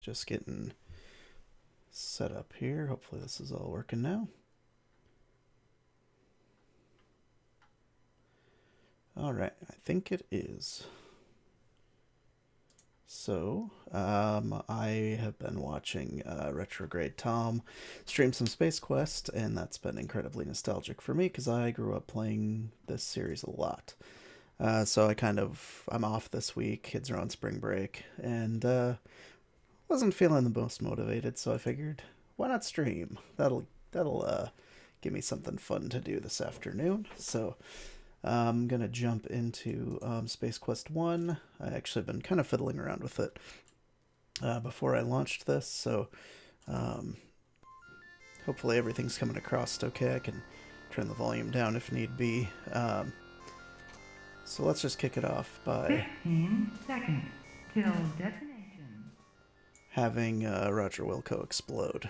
Just getting set up here. Hopefully this is all working now. All right, I think it is. So, I have been watching Retrograde Tom stream some Space Quest, and that's been incredibly nostalgic for me because I grew up playing this series a lot. I'm off this week. Kids are on spring break, and wasn't feeling the most motivated. So I figured, why not stream? That'll give me something fun to do this afternoon. So I'm gonna jump into Space Quest One. I actually been kind of fiddling around with it before I launched this, so um, hopefully everything's coming across okay. I can turn the volume down if need be. So let's just kick it off by 15 seconds till detonation. having Roger Wilco explode.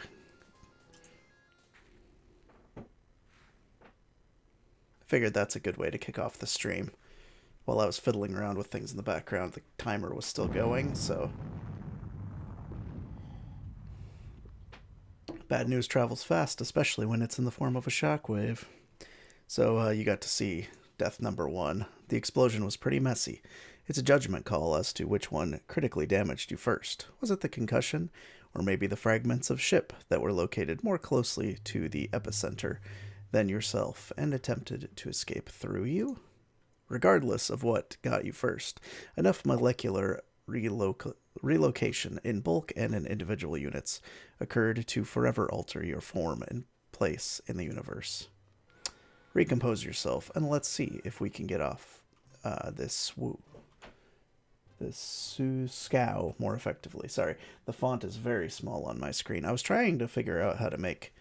Figured that's a good way to kick off the stream. While I was fiddling around with things in the background, the timer was still going, so bad news travels fast, especially when it's in the form of a shockwave. So you got to see death number one. The explosion was pretty messy. It's a judgment call as to which one critically damaged you first. Was it the concussion, or maybe the fragments of ship that were located more closely to the epicenter than yourself and attempted to escape through you? Regardless of what got you first, enough molecular relocation in bulk and in individual units occurred to forever alter your form and place in the universe. Recompose yourself, and let's see if we can get off this scow more effectively. Sorry, the font is very small on my screen. I was trying to figure out how to make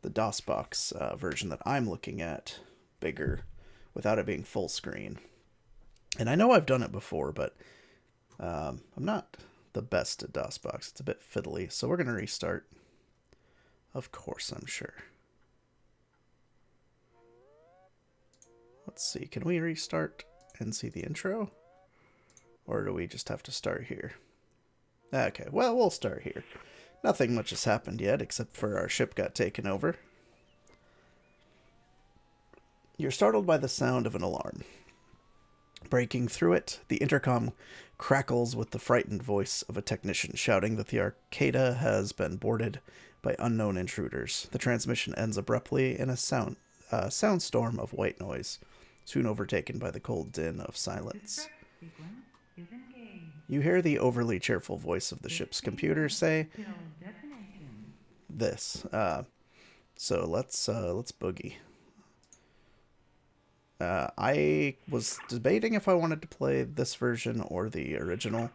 the DOSBox version that I'm looking at bigger without it being full screen. And I know I've done it before, but I'm not the best at DOSBox. It's a bit fiddly, so we're going to restart. Of course, I'm sure. Let's see, can we restart and see the intro? Or do we just have to start here? Okay, well, we'll start here. Nothing much has happened yet, except for our ship got taken over. You're startled by the sound of an alarm. Breaking through it, the intercom crackles with the frightened voice of a technician shouting that the Arcada has been boarded by unknown intruders. The transmission ends abruptly in a soundstorm of white noise, soon overtaken by the cold din of silence. You hear the overly cheerful voice of the ship's computer say this. So let's boogie. I was debating if I wanted to play this version or the original,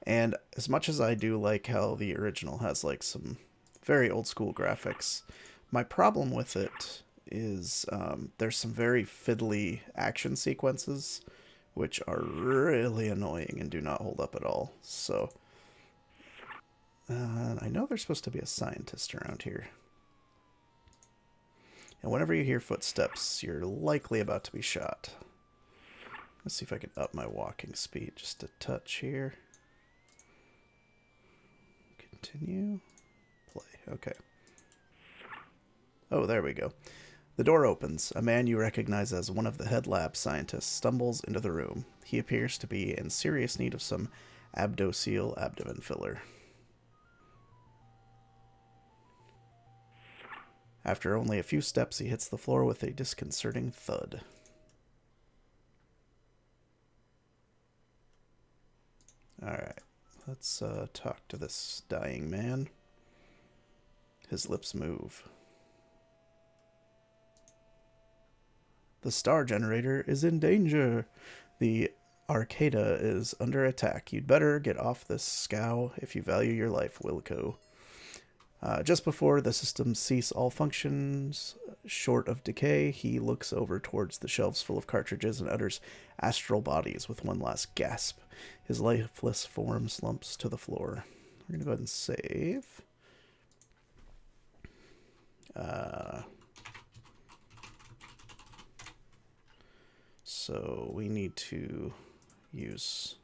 and as much as I do like how the original has like some very old school graphics, my problem with it is there's some very fiddly action sequences which are really annoying and do not hold up at all. So I know there's supposed to be a scientist around here. And whenever you hear footsteps, you're likely about to be shot. Let's see if I can up my walking speed just a touch here. Continue. Play. Okay. Oh, there we go. The door opens. A man you recognize as one of the head lab scientists stumbles into the room. He appears to be in serious need of some abdoceal abdomen filler. After only a few steps, he hits the floor with a disconcerting thud. Alright, let's talk to this dying man. His lips move. The star generator is in danger. The Arcada is under attack. You'd better get off this scow if you value your life, Wilco. Just before the systems cease all functions short of decay, he looks over towards the shelves full of cartridges and utters astral bodies with one last gasp. His lifeless form slumps to the floor. We're going to go ahead and save. So we need to use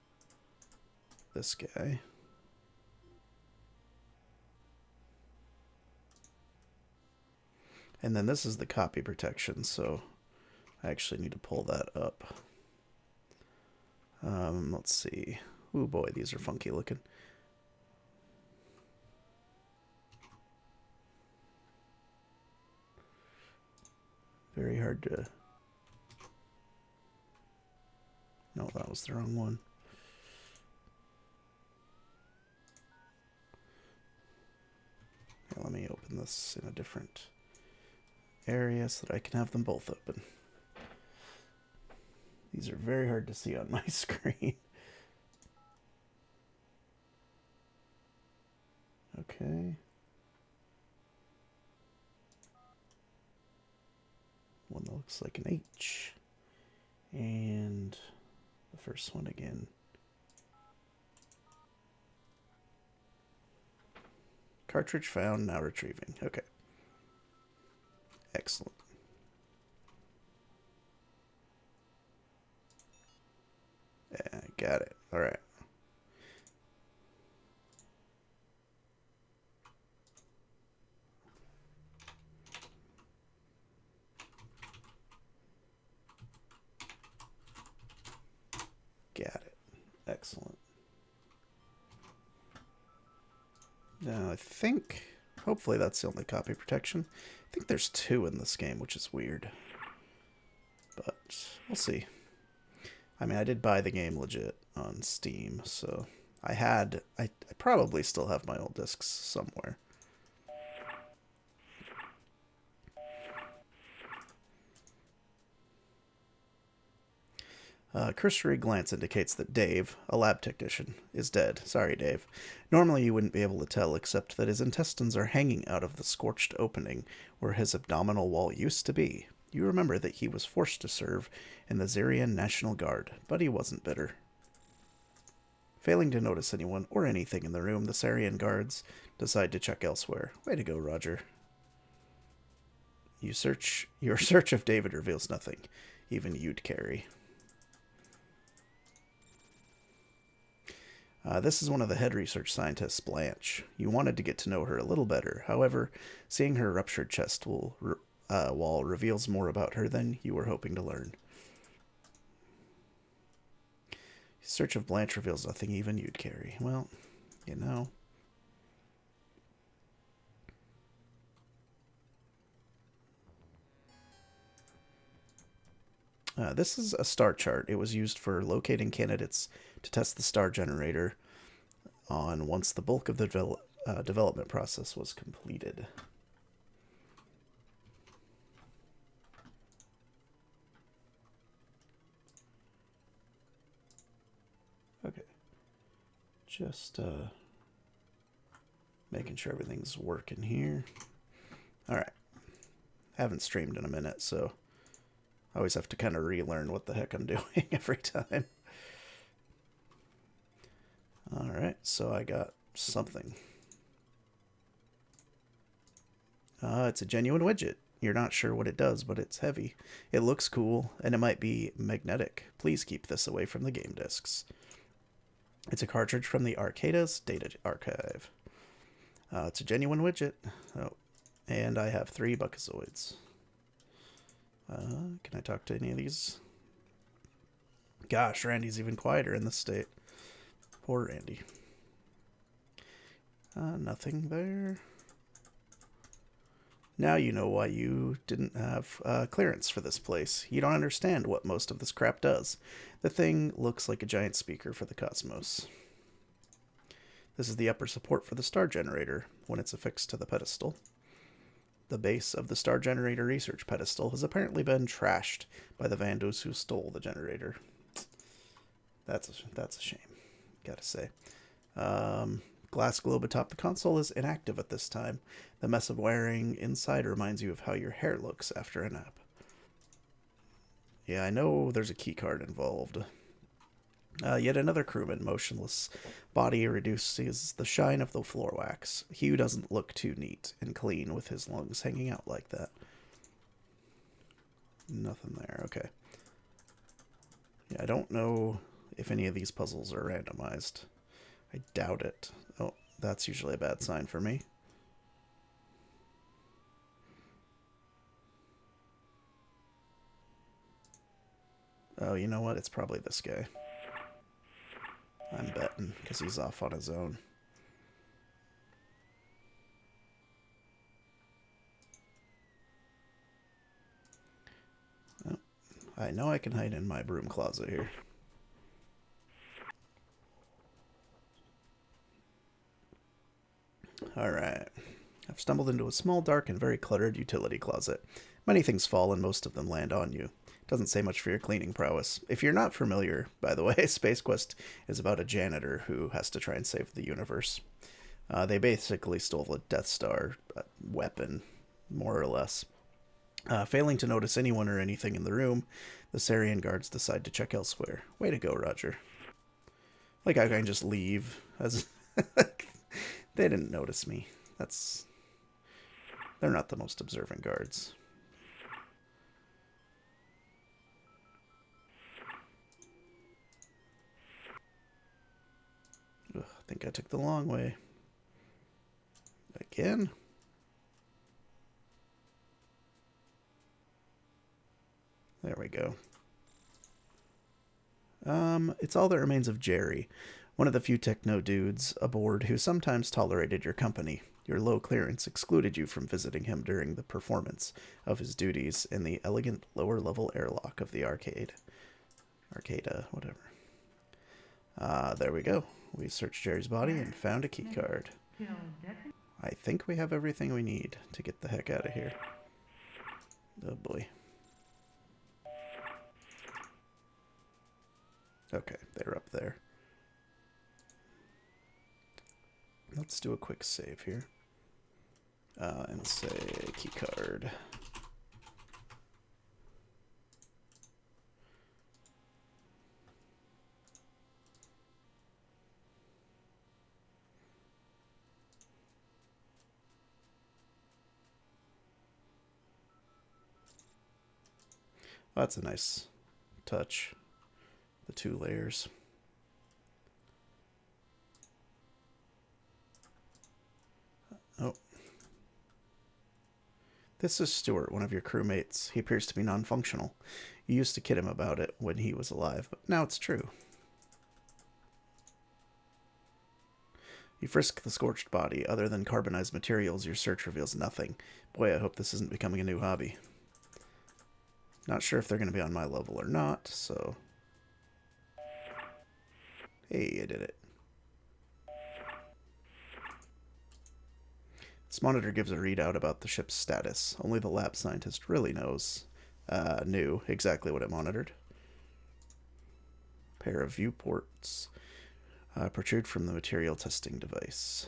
this guy. And then this is the copy protection, so I actually need to pull that up. Let's see. Oh boy, these are funky looking. Very hard to... No, that was the wrong one. Here, let me open this in a different area so that I can have them both open. These are very hard to see on my screen. Okay. One that looks like an H. And the first one again. Cartridge found, now retrieving. Okay. Excellent. Yeah, got it. All right. Got it. Excellent. Now, I think, hopefully that's the only copy protection. I think there's 2 in this game, which is weird. But we'll see. I mean, I did buy the game legit on Steam, so I probably still have my old discs somewhere. A cursory glance indicates that Dave, a lab technician, is dead. Sorry, Dave. Normally you wouldn't be able to tell, except that his intestines are hanging out of the scorched opening where his abdominal wall used to be. You remember that he was forced to serve in the Zerian National Guard, but he wasn't bitter. Failing to notice anyone or anything in the room, the Zerian guards decide to check elsewhere. Way to go, Roger. Your search of David reveals nothing. Even you'd carry. This is one of the head research scientists, Blanche. You wanted to get to know her a little better. However, seeing her ruptured chest wall reveals more about her than you were hoping to learn. Search of Blanche reveals nothing even you'd carry. Well, you know. This is a star chart. It was used for locating candidates to test the star generator on once the bulk of the development process was completed. Okay. Just making sure everything's working here. Alright. Haven't streamed in a minute, so I always have to kind of relearn what the heck I'm doing every time. Alright, so I got something. It's a genuine widget. You're not sure what it does, but it's heavy. It looks cool, and it might be magnetic. Please keep this away from the game discs. It's a cartridge from the Arcada's data archive. It's a genuine widget. Oh, and I have 3 Buckazoids. Can I talk to any of these? Gosh, Randy's even quieter in this state. Poor Randy. Nothing there. Now you know why you didn't have clearance for this place. You don't understand what most of this crap does. The thing looks like a giant speaker for the cosmos. This is the upper support for the star generator when it's affixed to the pedestal. The base of the star generator research pedestal has apparently been trashed by the Vandals who stole the generator. That's a shame, gotta say. Glass globe atop the console is inactive at this time. The mess of wiring inside reminds you of how your hair looks after a nap. Yeah, I know there's a keycard involved. Yet another crewman, motionless body reduces the shine of the floor wax. Hugh doesn't look too neat and clean with his lungs hanging out like that. Nothing there, okay. Yeah, I don't know if any of these puzzles are randomized. I doubt it. Oh, that's usually a bad sign for me. Oh, you know what? It's probably this guy. I'm betting, because he's off on his own. Oh, I know I can hide in my broom closet here. Alright. I've stumbled into a small, dark, and very cluttered utility closet. Many things fall, and most of them land on you. Doesn't say much for your cleaning prowess. If you're not familiar, by the way, Space Quest is about a janitor who has to try and save the universe. They basically stole a Death Star weapon, more or less. Failing to notice anyone or anything in the room, the Sarian guards decide to check elsewhere. Way to go, Roger. Like I can just leave. As they didn't notice me. They're not the most observant guards. Ugh, I think I took the long way. Again? There we go. It's all that remains of Jerry, one of the few techno dudes aboard who sometimes tolerated your company. Your low clearance excluded you from visiting him during the performance of his duties in the elegant lower-level airlock of the arcade. Arcada, whatever. There we go. We searched Jerry's body and found a keycard. I think we have everything we need to get the heck out of here. Oh boy. Okay, they're up there. Let's do a quick save here. And say keycard. That's a nice touch. The 2 layers. Oh. This is Stuart, one of your crewmates. He appears to be non-functional. You used to kid him about it when he was alive, but now it's true. You frisk the scorched body. Other than carbonized materials, your search reveals nothing. Boy, I hope this isn't becoming a new hobby. Not sure if they're going to be on my level or not, so... Hey, I did it. This monitor gives a readout about the ship's status. Only the lab scientist really knew exactly what it monitored. Pair of viewports protrude from the material testing device.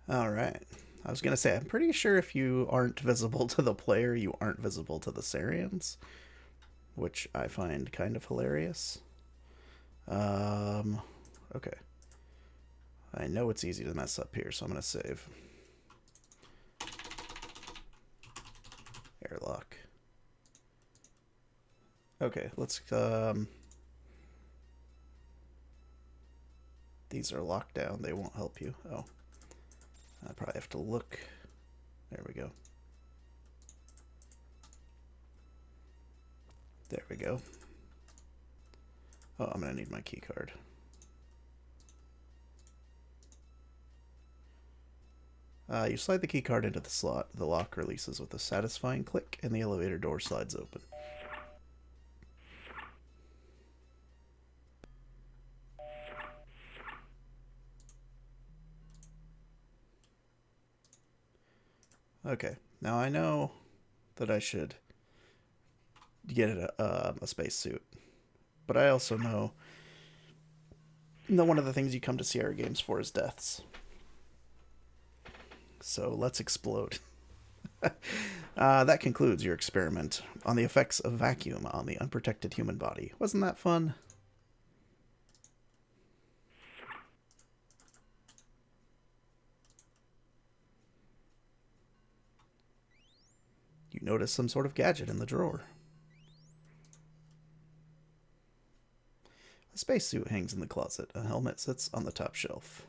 Alright. I was going to say, I'm pretty sure if you aren't visible to the player, you aren't visible to the Sarians, which I find kind of hilarious. Okay. I know it's easy to mess up here, so I'm going to save. Airlock. Okay, let's, these are locked down. They won't help you. Oh. I probably have to look. There we go. There we go. Oh, I'm going to need my key card. You slide the key card into the slot. The lock releases with a satisfying click, and the elevator door slides open. Okay, now I know that I should get a spacesuit, but I also know that one of the things you come to Sierra Games for is deaths. So let's explode. That concludes your experiment on the effects of vacuum on the unprotected human body. Wasn't that fun? notice some sort of gadget in the drawer. A spacesuit hangs in the closet. A helmet sits on the top shelf.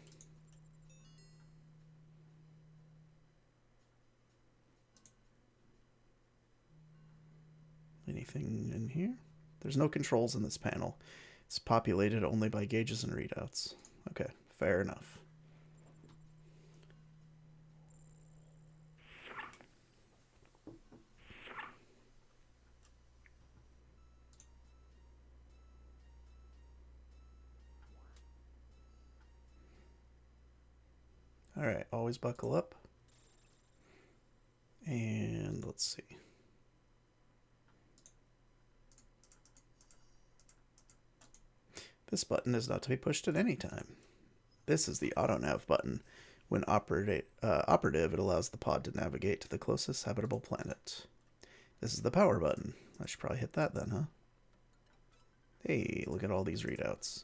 Anything in here? There's no controls in this panel. It's populated only by gauges and readouts. Okay, fair enough. Alright, always buckle up. And let's see. This button is not to be pushed at any time. This is the auto nav button. When operative, it allows the pod to navigate to the closest habitable planet. This is the power button. I should probably hit that then, huh? Hey, look at all these readouts.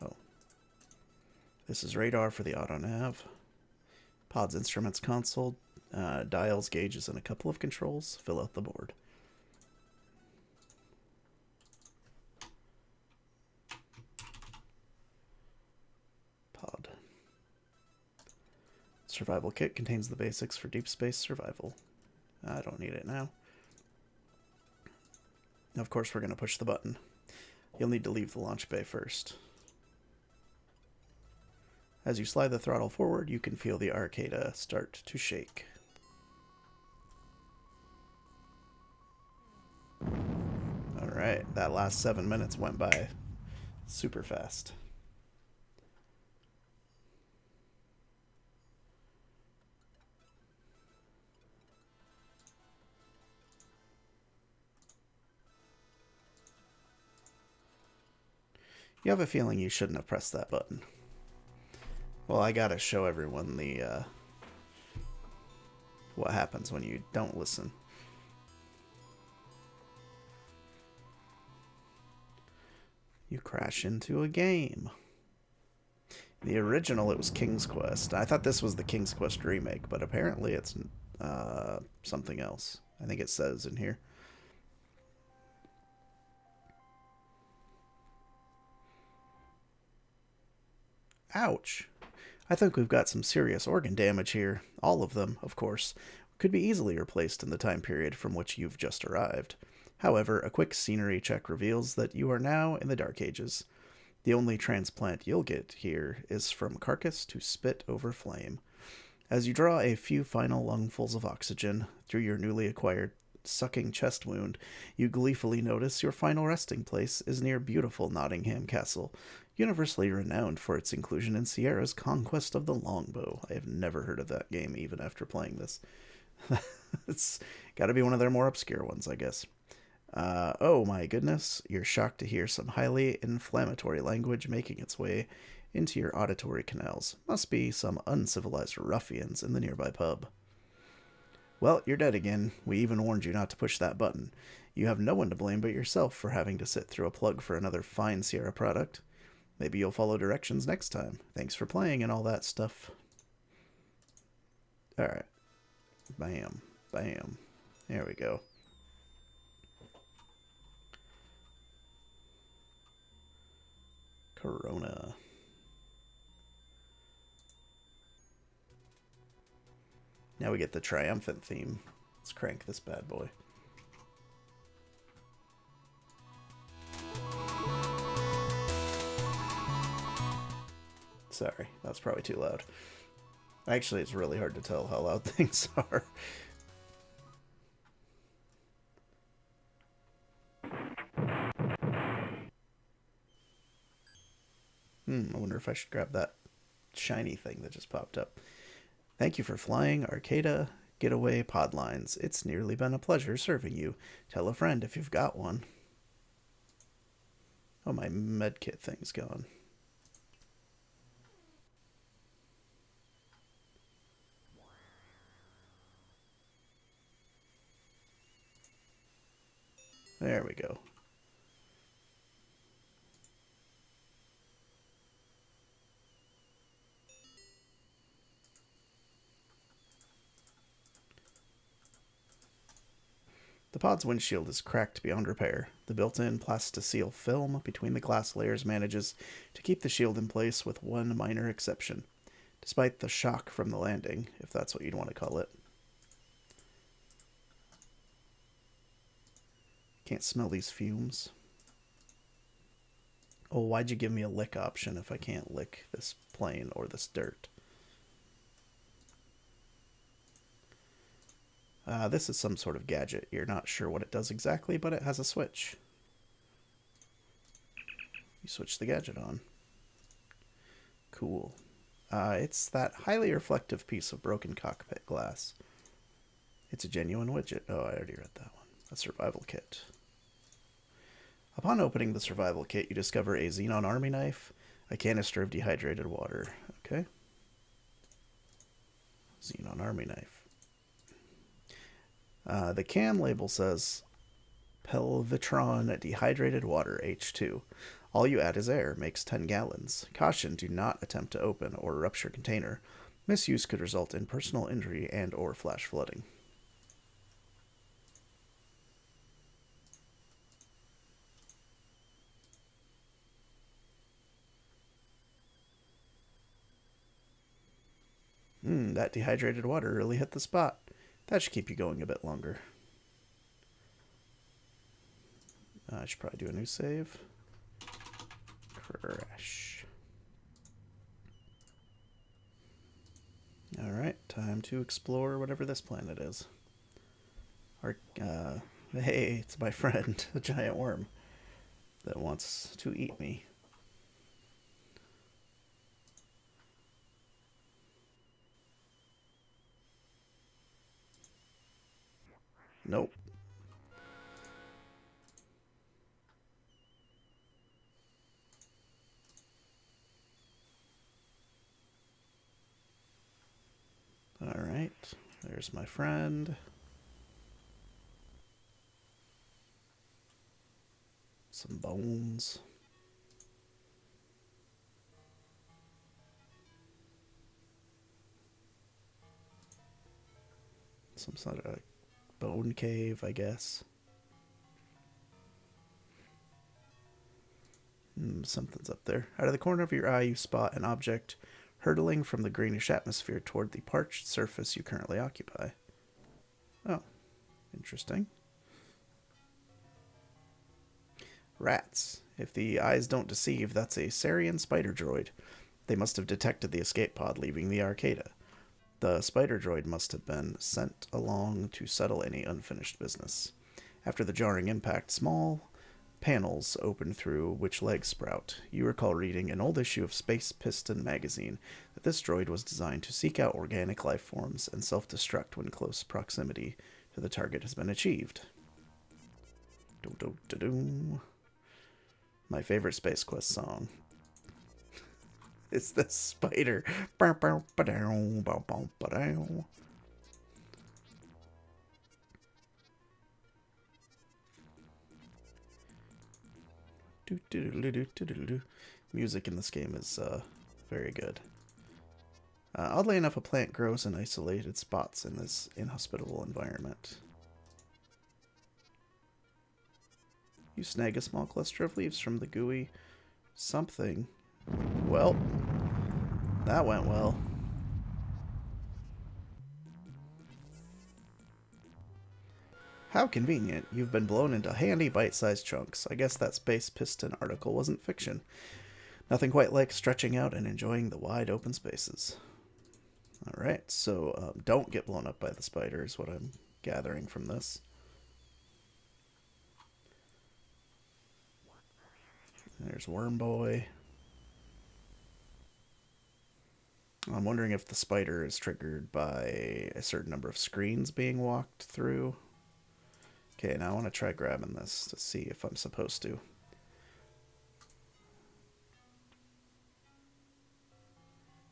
Oh. This is radar for the auto nav. Pod's instruments console, dials, gauges, and a couple of controls fill out the board. Pod. Survival kit contains the basics for deep space survival. I don't need it now. Of course, we're going to push the button. You'll need to leave the launch bay first. As you slide the throttle forward, you can feel the Arcada start to shake. Alright, that last 7 minutes went by super fast. You have a feeling you shouldn't have pressed that button. Well, I gotta show everyone the what happens when you don't listen. You crash into a game. The original, it was King's Quest. I thought this was the King's Quest remake, but apparently it's something else. I think it says in here. Ouch. I think we've got some serious organ damage here. All of them, of course, could be easily replaced in the time period from which you've just arrived. However, a quick scenery check reveals that you are now in the Dark Ages. The only transplant you'll get here is from carcass to spit over flame. As you draw a few final lungfuls of oxygen through your newly acquired sucking chest wound, you gleefully notice your final resting place is near beautiful Nottingham Castle, universally renowned for its inclusion in Sierra's Conquest of the Longbow. I have never heard of that game, even after playing this. It's got to be one of their more obscure ones, I guess. Oh my goodness, you're shocked to hear some highly inflammatory language making its way into your auditory canals. Must be some uncivilized ruffians in the nearby pub. Well, you're dead again. We even warned you not to push that button. You have no one to blame but yourself for having to sit through a plug for another fine Sierra product. Maybe you'll follow directions next time. Thanks for playing and all that stuff. Alright. Bam. Bam. There we go. Corona. Now we get the triumphant theme. Let's crank this bad boy. Sorry, that was probably too loud. Actually, it's really hard to tell how loud things are. I wonder if I should grab that shiny thing that just popped up. Thank you for flying Arcada Getaway Podlines. It's nearly been a pleasure serving you. Tell a friend if you've got one. Oh, my medkit thing's gone. There we go. The pod's windshield is cracked beyond repair. The built-in plasticeel film between the glass layers manages to keep the shield in place with one minor exception, despite the shock from the landing, if that's what you'd want to call it. Can't smell these fumes. Oh, why'd you give me a lick option if I can't lick this plane or this dirt? This is some sort of gadget. You're not sure what it does exactly, but it has a switch. You switch the gadget on. Cool. It's that highly reflective piece of broken cockpit glass. It's a genuine widget. Oh, I already read that one. A survival kit. Upon opening the survival kit, you discover a xenon army knife, a canister of dehydrated water. Okay. Xenon army knife. The can label says Pelvitron dehydrated water H2. All you add is air, makes 10 gallons. Caution, do not attempt to open or rupture container. Misuse could result in personal injury and or flash flooding. That dehydrated water really hit the spot. That should keep you going a bit longer. I should probably do a new save. Crash. Alright, time to explore whatever this planet is. Hey, it's my friend, a giant worm, that wants to eat me. Nope. Alright, there's my friend. Some bones. Some sort of bone cave, I guess. Something's up there. Out of the corner of your eye, you spot an object hurtling from the greenish atmosphere toward the parched surface you currently occupy. Oh, interesting. Rats. If the eyes don't deceive, that's a Sarian spider droid. They must have detected the escape pod leaving the Arcada. The spider droid must have been sent along to settle any unfinished business. After the jarring impact, small panels open through which legs sprout. You recall reading an old issue of Space Piston magazine that this droid was designed to seek out organic life forms and self-destruct when close proximity to the target has been achieved. Do-do-do-do. My favorite Space Quest song. It's the spider. Music in this game is very good. Oddly enough, a plant grows in isolated spots in this inhospitable environment. You snag a small cluster of leaves from the gooey something. Well, that went well. How convenient. You've been blown into handy bite-sized chunks. I guess that Space Piston article wasn't fiction. Nothing quite like stretching out and enjoying the wide open spaces. Alright, so don't get blown up by the spider is what I'm gathering from this. There's Worm Boy. I'm wondering if the spider is triggered by a certain number of screens being walked through. Okay, now I want to try grabbing this to see if I'm supposed to.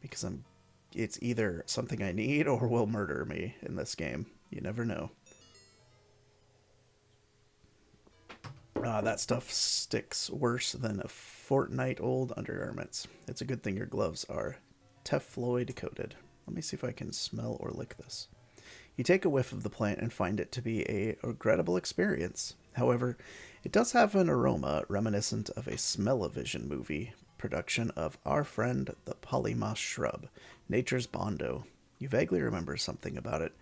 Because it's either something I need or will murder me in this game. You never know. That stuff sticks worse than a fortnight-old undergarments. It's a good thing your gloves are Tefloid coated. Let me see if I can smell or lick this. You take a whiff of the plant and find it to be a regrettable experience. However, it does have an aroma reminiscent of a smell-o-vision movie production of Our Friend the Polymoss Shrub, Nature's Bondo. You vaguely remember something about it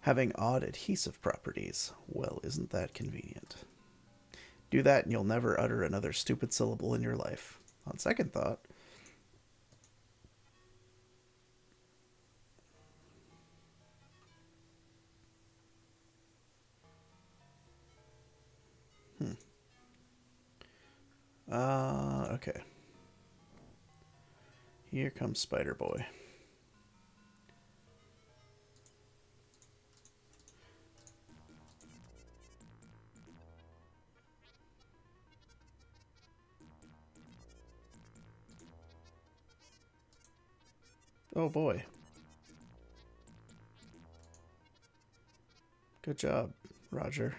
having odd adhesive properties. Well, isn't that convenient? Do that and you'll never utter another stupid syllable in your life. On second thought, okay. Here comes Spider Boy. Oh boy. Good job, Roger.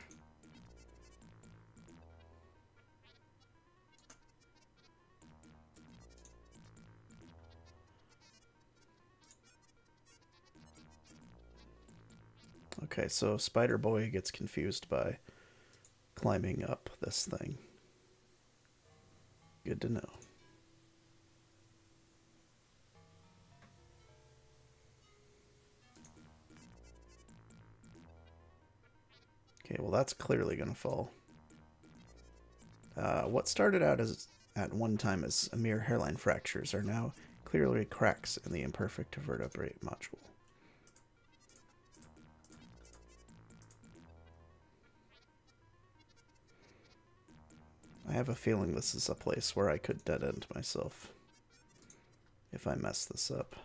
Okay, so Spider Boy gets confused by climbing up this thing. Good to know. Okay, well that's clearly gonna fall. What started out as at one time as a mere hairline fractures are now clearly cracks in the imperfect vertebrae module. I have a feeling this is a place where I could dead end myself if I mess this up.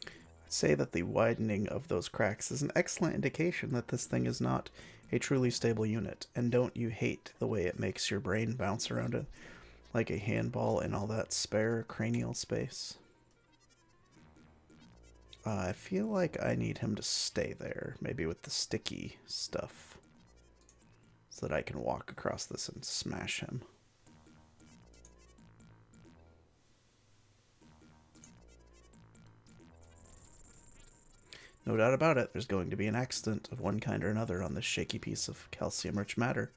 I'd say that the widening of those cracks is an excellent indication that this thing is not a truly stable unit, and don't you hate the way it makes your brain bounce around it like a handball in all that spare cranial space? I feel like I need him to stay there, maybe with the sticky stuff, so that I can walk across this and smash him. No doubt about it, there's going to be an accident of one kind or another on this shaky piece of calcium-rich matter.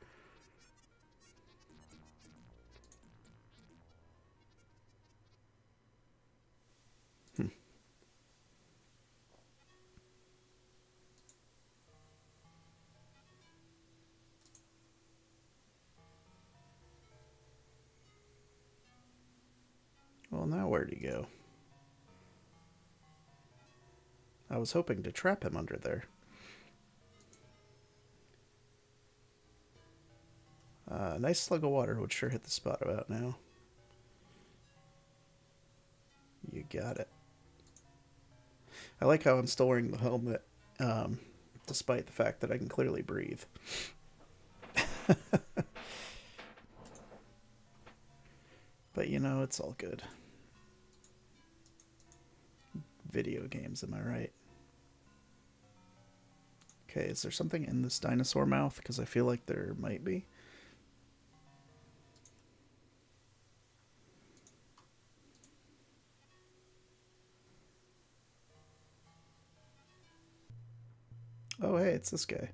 Well, now where'd he go? I was hoping to trap him under there. A nice slug of water would sure hit the spot about now. You got it. I like how I'm still wearing the helmet, despite the fact that I can clearly breathe. But you know, it's all good. Video games, am I right? Okay, is there something in this dinosaur mouth? Because I feel like there might be. Oh, hey, it's this guy.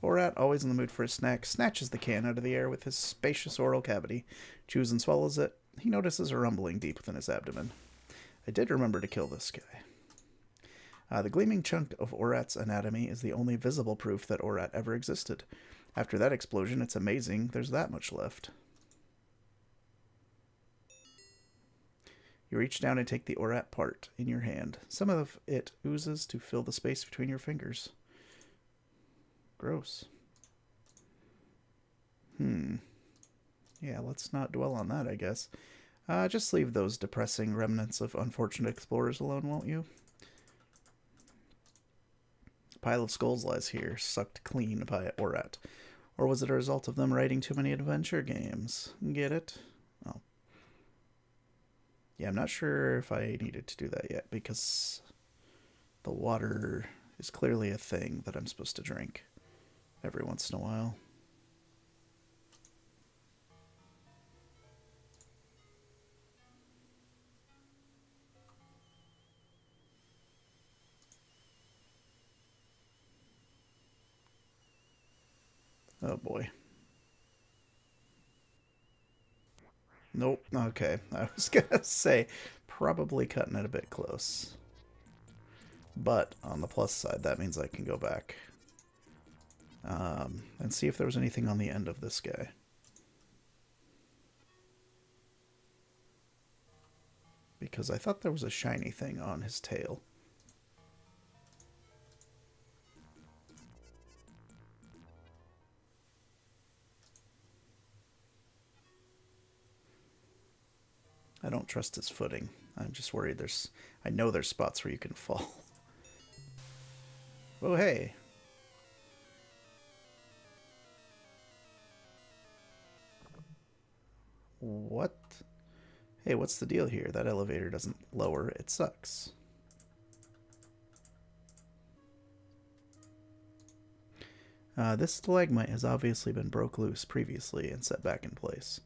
Orat, always in the mood for a snack, snatches the can out of the air with his spacious oral cavity, chews and swallows it. He notices a rumbling deep within his abdomen. I did remember to kill this guy. The gleaming chunk of Orat's anatomy is the only visible proof that Orat ever existed. After that explosion, it's amazing there's that much left. You reach down and take the Orat part in your hand. Some of it oozes to fill the space between your fingers. Gross. Yeah, let's not dwell on that, I guess. Just leave those depressing remnants of unfortunate explorers alone, won't you? A pile of skulls lies here, sucked clean by Orat. Or was it a result of them writing too many adventure games? Get it? Oh. Yeah, I'm not sure if I needed to do that yet because the water is clearly a thing that I'm supposed to drink every once in a while. Oh boy. Nope. Okay. I was gonna say probably cutting it a bit close. But on the plus side, that means I can go back and see if there was anything on the end of this guy. Because I thought there was a shiny thing on his tail. I don't trust his footing. I'm just worried I know there's spots where you can fall. Oh, hey. What? Hey, what's the deal here? That elevator doesn't lower, it sucks. This stalagmite has obviously been broke loose previously and set back in place.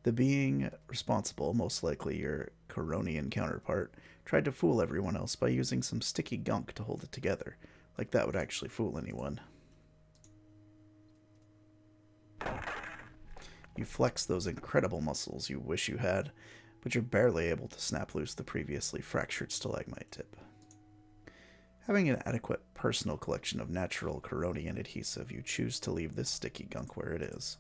The being responsible, most likely your Coronian counterpart, tried to fool everyone else by using some sticky gunk to hold it together. Like that would actually fool anyone. You flex those incredible muscles you wish you had, but you're barely able to snap loose the previously fractured stalagmite tip. Having an adequate personal collection of natural Coronian adhesive, you choose to leave this sticky gunk where it is.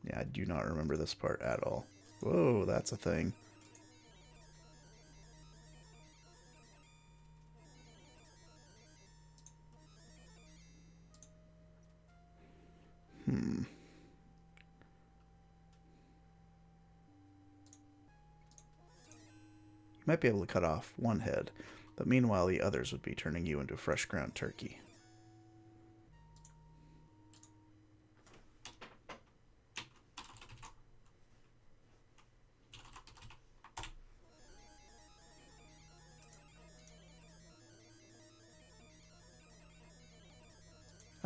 Yeah, I do not remember this part at all. Whoa, that's a thing. Hmm. You might be able to cut off one head, but meanwhile the others would be turning you into fresh ground turkey.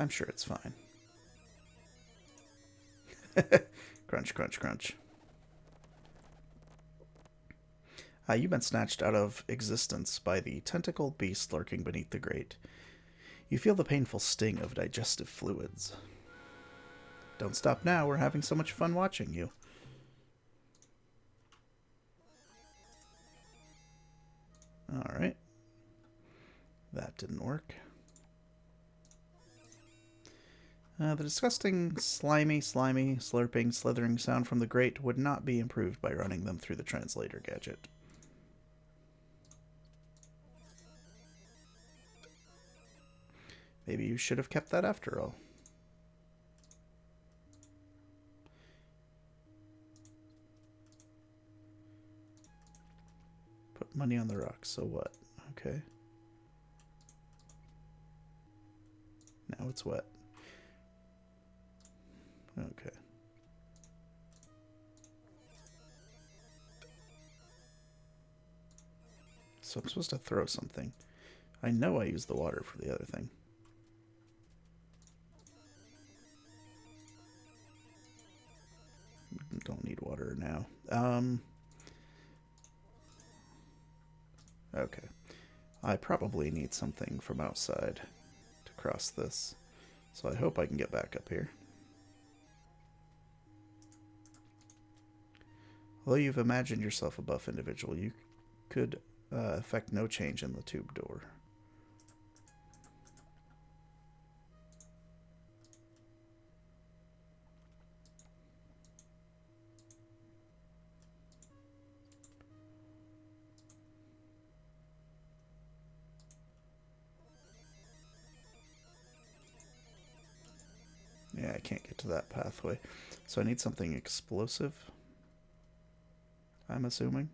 I'm sure it's fine. Crunch, crunch, crunch. You've been snatched out of existence by the tentacled beast lurking beneath the grate. You feel the painful sting of digestive fluids. Don't stop now, we're having so much fun watching you. Alright. That didn't work. The disgusting, slimy, slurping, slithering sound from the grate would not be improved by running them through the translator gadget. Maybe you should have kept that after all. Put money on the rocks, so what? Okay. Now it's wet. Okay. So I'm supposed to throw something. I know I used the water for the other thing. Don't need water now. Okay. I probably need something from outside to cross this. So I hope I can get back up here. Although you've imagined yourself a buff individual, you could affect no change in the tube door. Yeah, I can't get to that pathway. So I need something explosive, I'm assuming.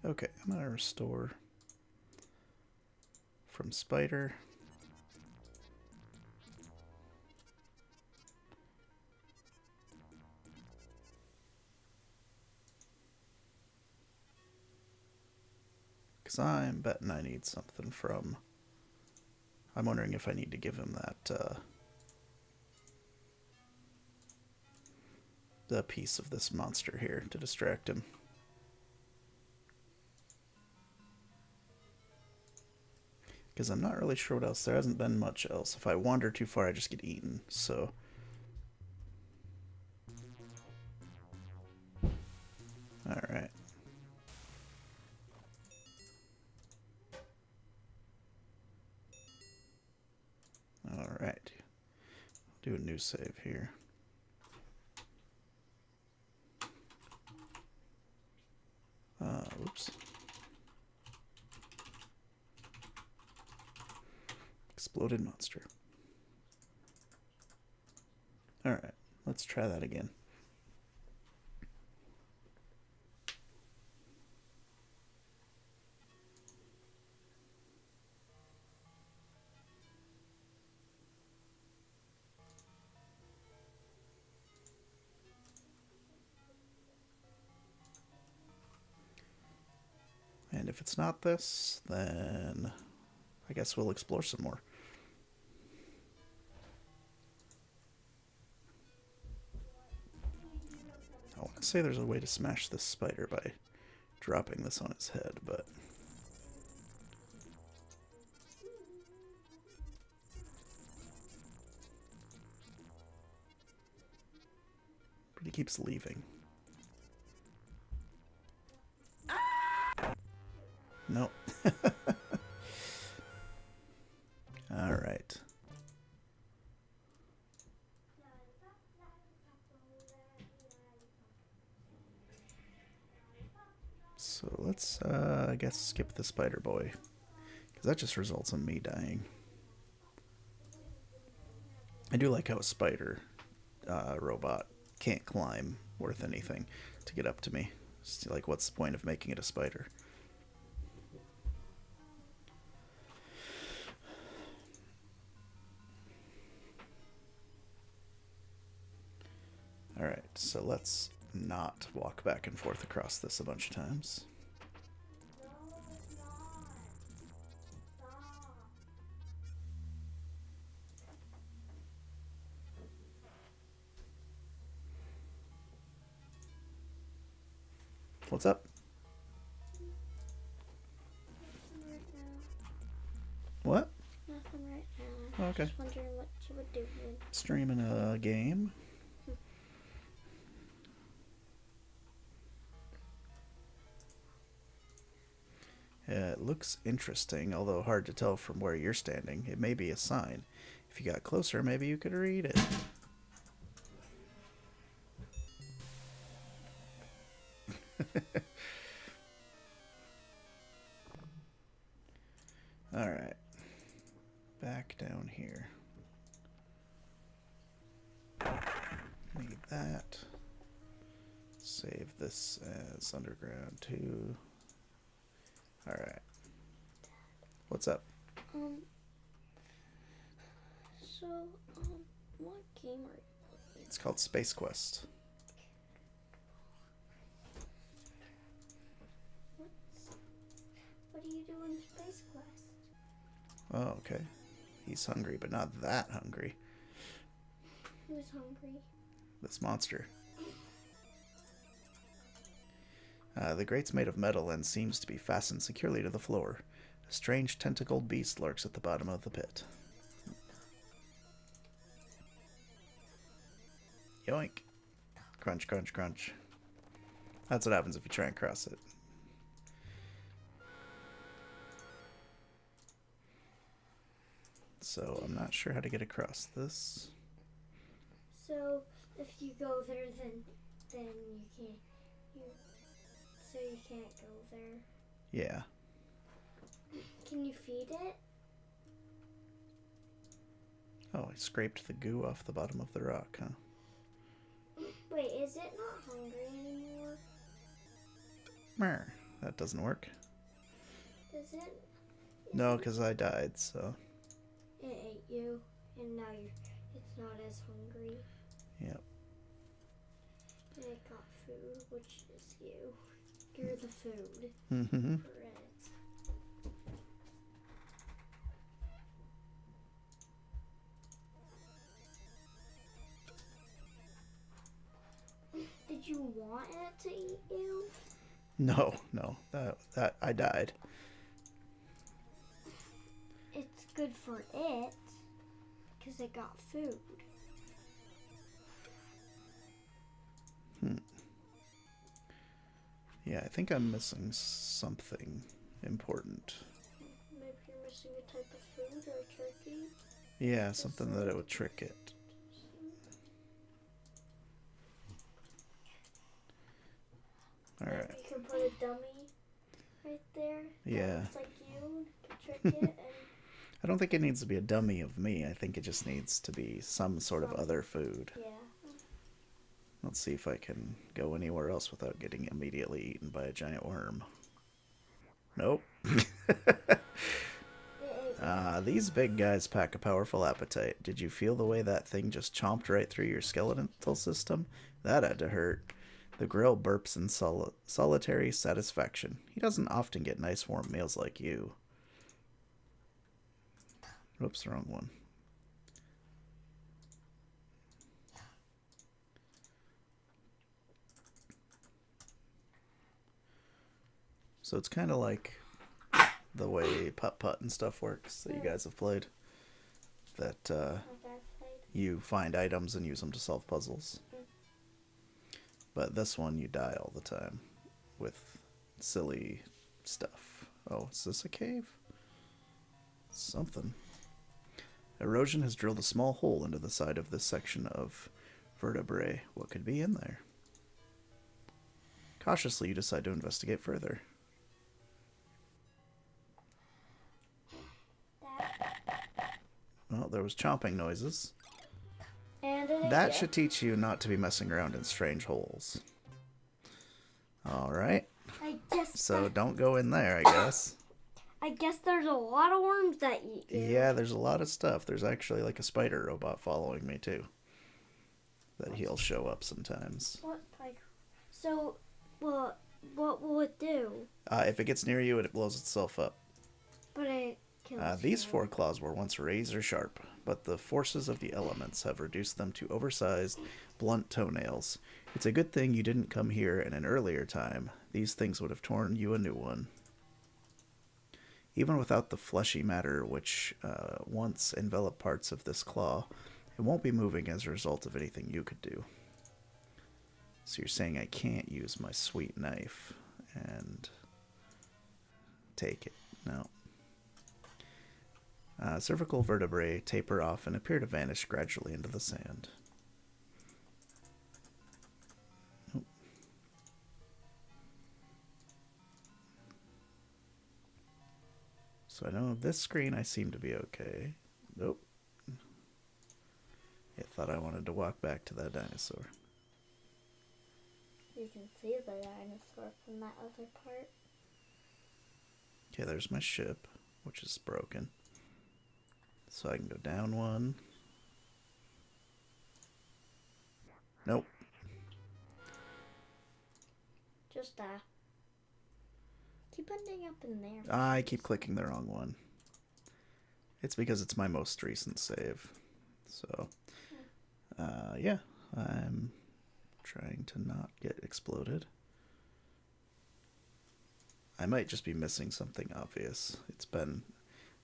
Okay, I'm gonna restore from spider. Because I'm betting I need something from... I'm wondering if I need to give him that, the piece of this monster here to distract him. Because I'm not really sure what else. There hasn't been much else. If I wander too far, I just get eaten, so... Alright. Alright. Do a new save here. Oops. Exploded monster. Alright, let's try that again. And if it's not this, then I guess we'll explore some more. I want to say there's a way to smash this spider by dropping this on his head, but... he keeps leaving. Nope. Alright. So let's, I guess, skip the spider boy. Because that just results in me dying. I do like how a spider robot can't climb worth anything to get up to me. It's like, what's the point of making it a spider? Alright, so let's not walk back and forth across this a bunch of times. What's up? Nothing right now. What? Nothing right now. Okay. Just wondering what you would do. Streaming a game. It looks interesting, although hard to tell from where you're standing. It may be a sign. If you got closer, maybe you could read it. Alright. Back down here. Need that. Save this as underground too. Alright. What's up? So, what game are you playing? It's called Space Quest. What do you do in Space Quest? Oh, okay. He's hungry, but not that hungry. Who's hungry? This monster. The grate's made of metal and seems to be fastened securely to the floor. A strange tentacled beast lurks at the bottom of the pit. Yoink. Crunch, crunch, crunch. That's what happens if you try and cross it. So I'm not sure how to get across this. So, if you go there, then you can't. So you can't go there. Yeah. Can you feed it? Oh, I scraped the goo off the bottom of the rock, huh? Wait, is it not hungry anymore? Mer. that doesn't work. Does it? No, because I died, so. It ate you, and now it's not as hungry. Yep. And it got food, which is you. You're the food Mm-hmm. for it. Did you want it to eat you? No, that I died. It's good for it, because it got food. Yeah, I think I'm missing something important. Maybe you're missing a type of food or a turkey. Yeah, something that it would trick it. Alright. You can put a dummy right there. Yeah. It's like you can trick it. And I don't think it needs to be a dummy of me. I think it just needs to be some sort of other food. yeah. Let's see if I can go anywhere else without getting immediately eaten by a giant worm. Nope. These big guys pack a powerful appetite. Did you feel the way that thing just chomped right through your skeletal system? That had to hurt. The grill burps in solitary satisfaction. He doesn't often get nice warm meals like you. Whoops, wrong one. So it's kind of like the way putt-putt and stuff works that you guys have played. That you find items and use them to solve puzzles. But this one you die all the time with silly stuff. Oh, is this a cave? Something. Erosion has drilled a small hole into the side of this section of vertebrae. What could be in there? Cautiously, you decide to investigate further. Well, there was chomping noises. And That should teach you not to be messing around in strange holes. Alright. So don't go in there, I guess. I guess there's a lot of worms that eat you. Yeah, there's a lot of stuff. There's actually like a spider robot following me, too. That he'll show up sometimes. What spider? So, what will it do? If it gets near you, it blows itself up. But it kills These you. 4 claws were once razor sharp, but the forces of the elements have reduced them to oversized, blunt toenails. It's a good thing you didn't come here in an earlier time. These things would have torn you a new one. Even without the fleshy matter which once enveloped parts of this claw, it won't be moving as a result of anything you could do. So you're saying I can't use my sweet knife and take it. No. Cervical vertebrae taper off and appear to vanish gradually into the sand. Nope. So I know this screen I seem to be okay. Nope. I thought I wanted to walk back to that dinosaur. You can see the dinosaur from that other part. Okay, there's my ship, which is broken. So I can go down one. Nope. Just keep ending up in there. I keep clicking the wrong one. It's because it's my most recent save. So, yeah, I'm trying to not get exploded. I might just be missing something obvious. It's been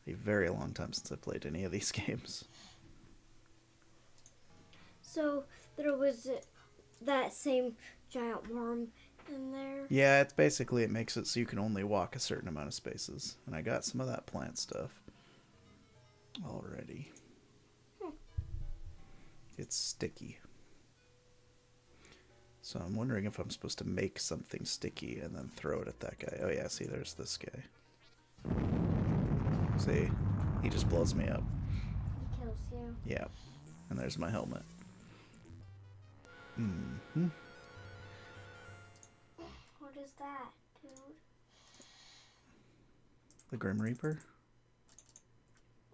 a very long time since I played any of these games. So there was that same giant worm in there. Yeah, it's basically, it makes it so you can only walk a certain amount of spaces. And I got some of that plant stuff already. It's sticky. So I'm wondering if I'm supposed to make something sticky and then throw it at that guy. Oh yeah, see, there's this guy. See? He just blows me up. He kills you. Yeah. And there's my helmet. Mm-hmm. What is that, dude? The Grim Reaper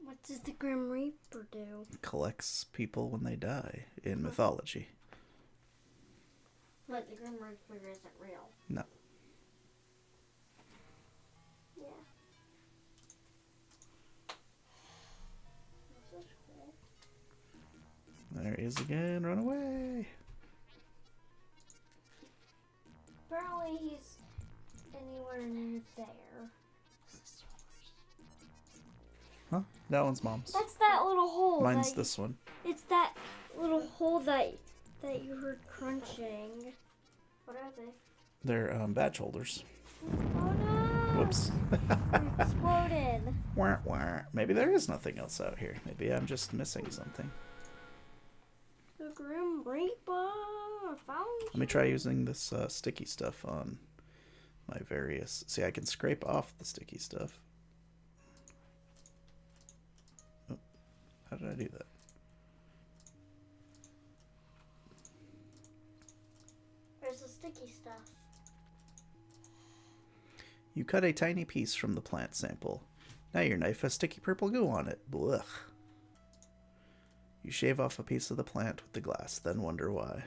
What does the Grim Reaper do? collects people when they die in mythology. But the Grim Reaper isn't real. No. Yeah. This is cool. There he is again. Run away. Apparently he's anywhere near there. Huh? That one's Mom's. That's that little hole. Mine's this one. It's that little hole that you heard crunching. What are they? They're badge holders. Oh no! Whoops. It exploded. Wah, wah. Maybe there is nothing else out here. Maybe I'm just missing something. The Grim Reaper. I found Let me try using this sticky stuff on my various... See, I can scrape off the sticky stuff. Oh, how did I do that? There's the sticky stuff. You cut a tiny piece from the plant sample. Now your knife has sticky purple goo on it. Blech. You shave off a piece of the plant with the glass, then wonder why.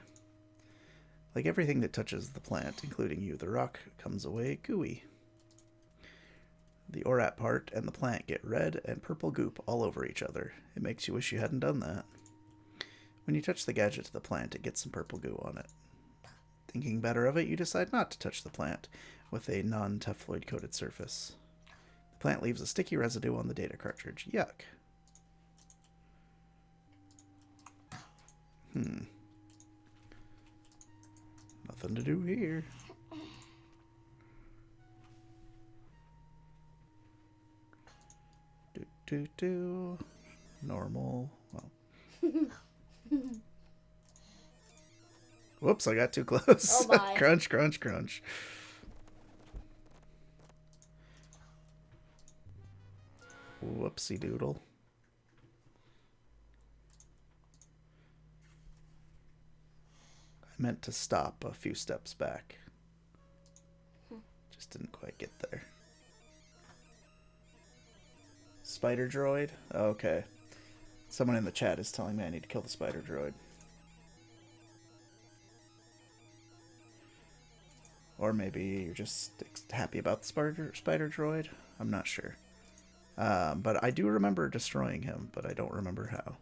Like everything that touches the plant, including you, the rock comes away gooey. The orat part and the plant get red and purple goop all over each other. It makes you wish you hadn't done that. When you touch the gadget to the plant, it gets some purple goo on it. Thinking better of it, you decide not to touch the plant with a non-Tefloid coated surface. The plant leaves a sticky residue on the data cartridge. Yuck. Nothing to do here. Do. Normal. Well. Whoops, I got too close. Oh my. Crunch, crunch, crunch. Whoopsie doodle. I meant to stop a few steps back. Just didn't quite get there. Spider droid? Okay. Someone in the chat is telling me I need to kill the spider droid. Or maybe you're just happy about the spider droid. I'm not sure. But I do remember destroying him, but I don't remember how.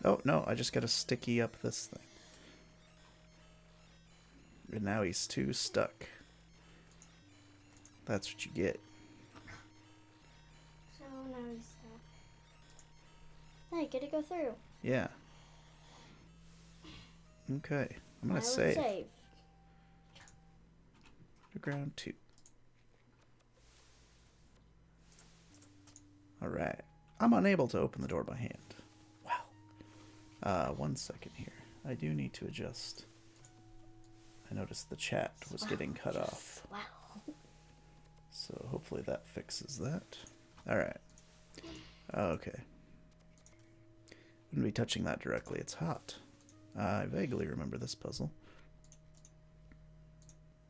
Oh, no, I just gotta sticky up this thing. And now he's too stuck. That's what you get. So now he's stuck. Hey, get to go through. Yeah. Okay. I'm gonna I would save. Underground 2. Alright. I'm unable to open the door by hand. Wow. 1 second here. I do need to adjust. I noticed the chat was getting cut off. Wow. So hopefully that fixes that. Alright. Okay. Wouldn't be touching that directly. It's hot. I vaguely remember this puzzle.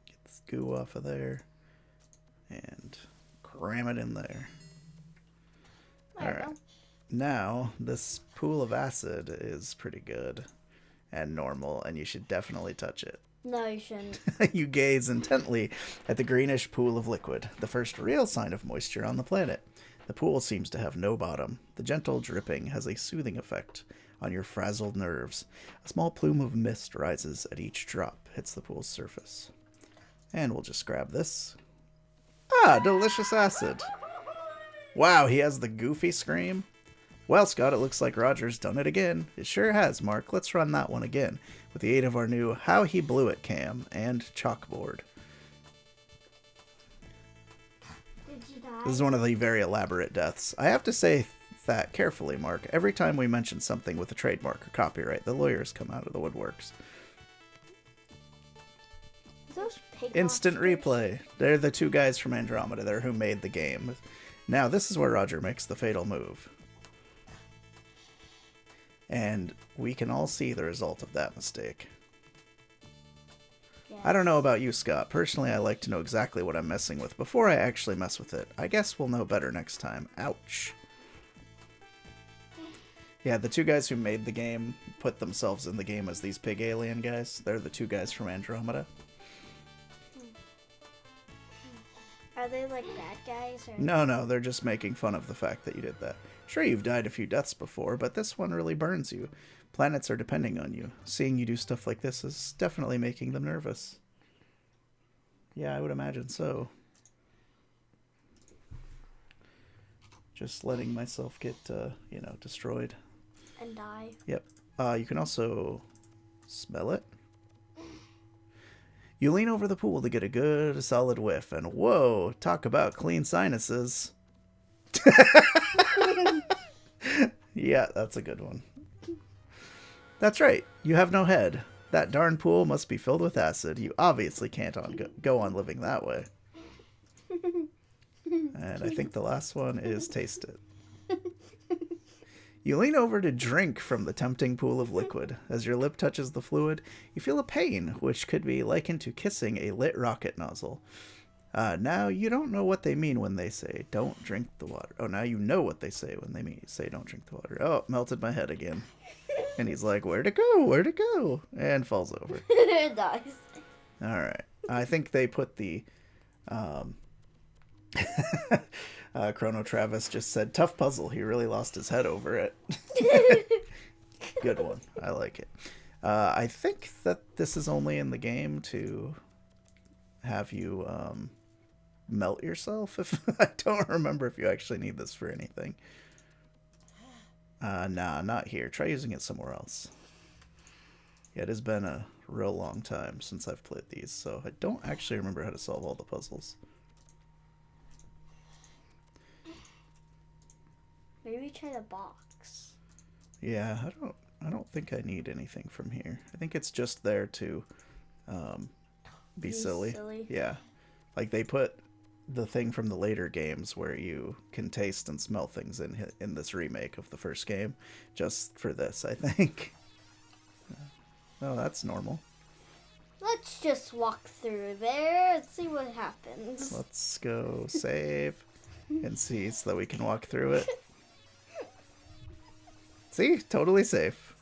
Get this goo off of there. And cram it in there. Alright. Now, this pool of acid is pretty good and normal, and you should definitely touch it. No, you shouldn't. You gaze intently at the greenish pool of liquid, the first real sign of moisture on the planet. The pool seems to have no bottom. The gentle dripping has a soothing effect on your frazzled nerves. A small plume of mist rises at each drop, hits the pool's surface. And we'll just grab this. Ah, delicious acid. Wow, he has the goofy scream. Well, Scott, it looks like Roger's done it again. It sure has, Mark. Let's run that one again, with the aid of our new How He Blew It cam and chalkboard. Did you die? This is one of the very elaborate deaths. I have to say that carefully, Mark. Every time we mention something with a trademark or copyright, the lawyers come out of the woodworks. Those pig Instant monsters? replay. They're the two guys from Andromeda there who made the game. Now, this is where Roger makes the fatal move. And we can all see the result of that mistake. Yeah. I don't know about you, Scott. Personally, I like to know exactly what I'm messing with before I actually mess with it. I guess we'll know better next time. Ouch. Yeah, the two guys who made the game put themselves in the game as these pig alien guys. They're the two guys from Andromeda. Are they like bad guys? Or... No, they're just making fun of the fact that you did that. Sure, you've died a few deaths before, but this one really burns you. Planets are depending on you. Seeing you do stuff like this is definitely making them nervous. Yeah, I would imagine so. Just letting myself get, destroyed. And die. Yep. You can also smell it. You lean over the pool to get a good, solid whiff, and whoa, talk about clean sinuses. Yeah, that's a good one. That's right, you have no head. That darn pool must be filled with acid. You obviously can't go on living that way. And I think the last one is taste it. You lean over to drink from the tempting pool of liquid. As your lip touches the fluid, you feel a pain, which could be likened to kissing a lit rocket nozzle. Now, you don't know what they mean when they say, don't drink the water. Oh, now you know what they say when they say, don't drink the water. Oh, melted my head again. And he's like, where'd it go? Where'd it go? And falls over. It dies. All right. I think they put the... Chrono Travis just said, tough puzzle. He really lost his head over it. Good one. I like it. I think that this is only in the game to have you melt yourself. If I don't remember if you actually need this for anything. Nah, not here. Try using it somewhere else. Yeah, it has been a real long time since I've played these, so I don't actually remember how to solve all the puzzles. Maybe try the box. Yeah, I don't think I need anything from here. I think it's just there to be silly. Yeah. Like they put the thing from the later games where you can taste and smell things in this remake of the first game just for this, I think. Oh, that's normal. Let's just walk through there and see what happens. Let's go save and see so that we can walk through it. See? Totally safe.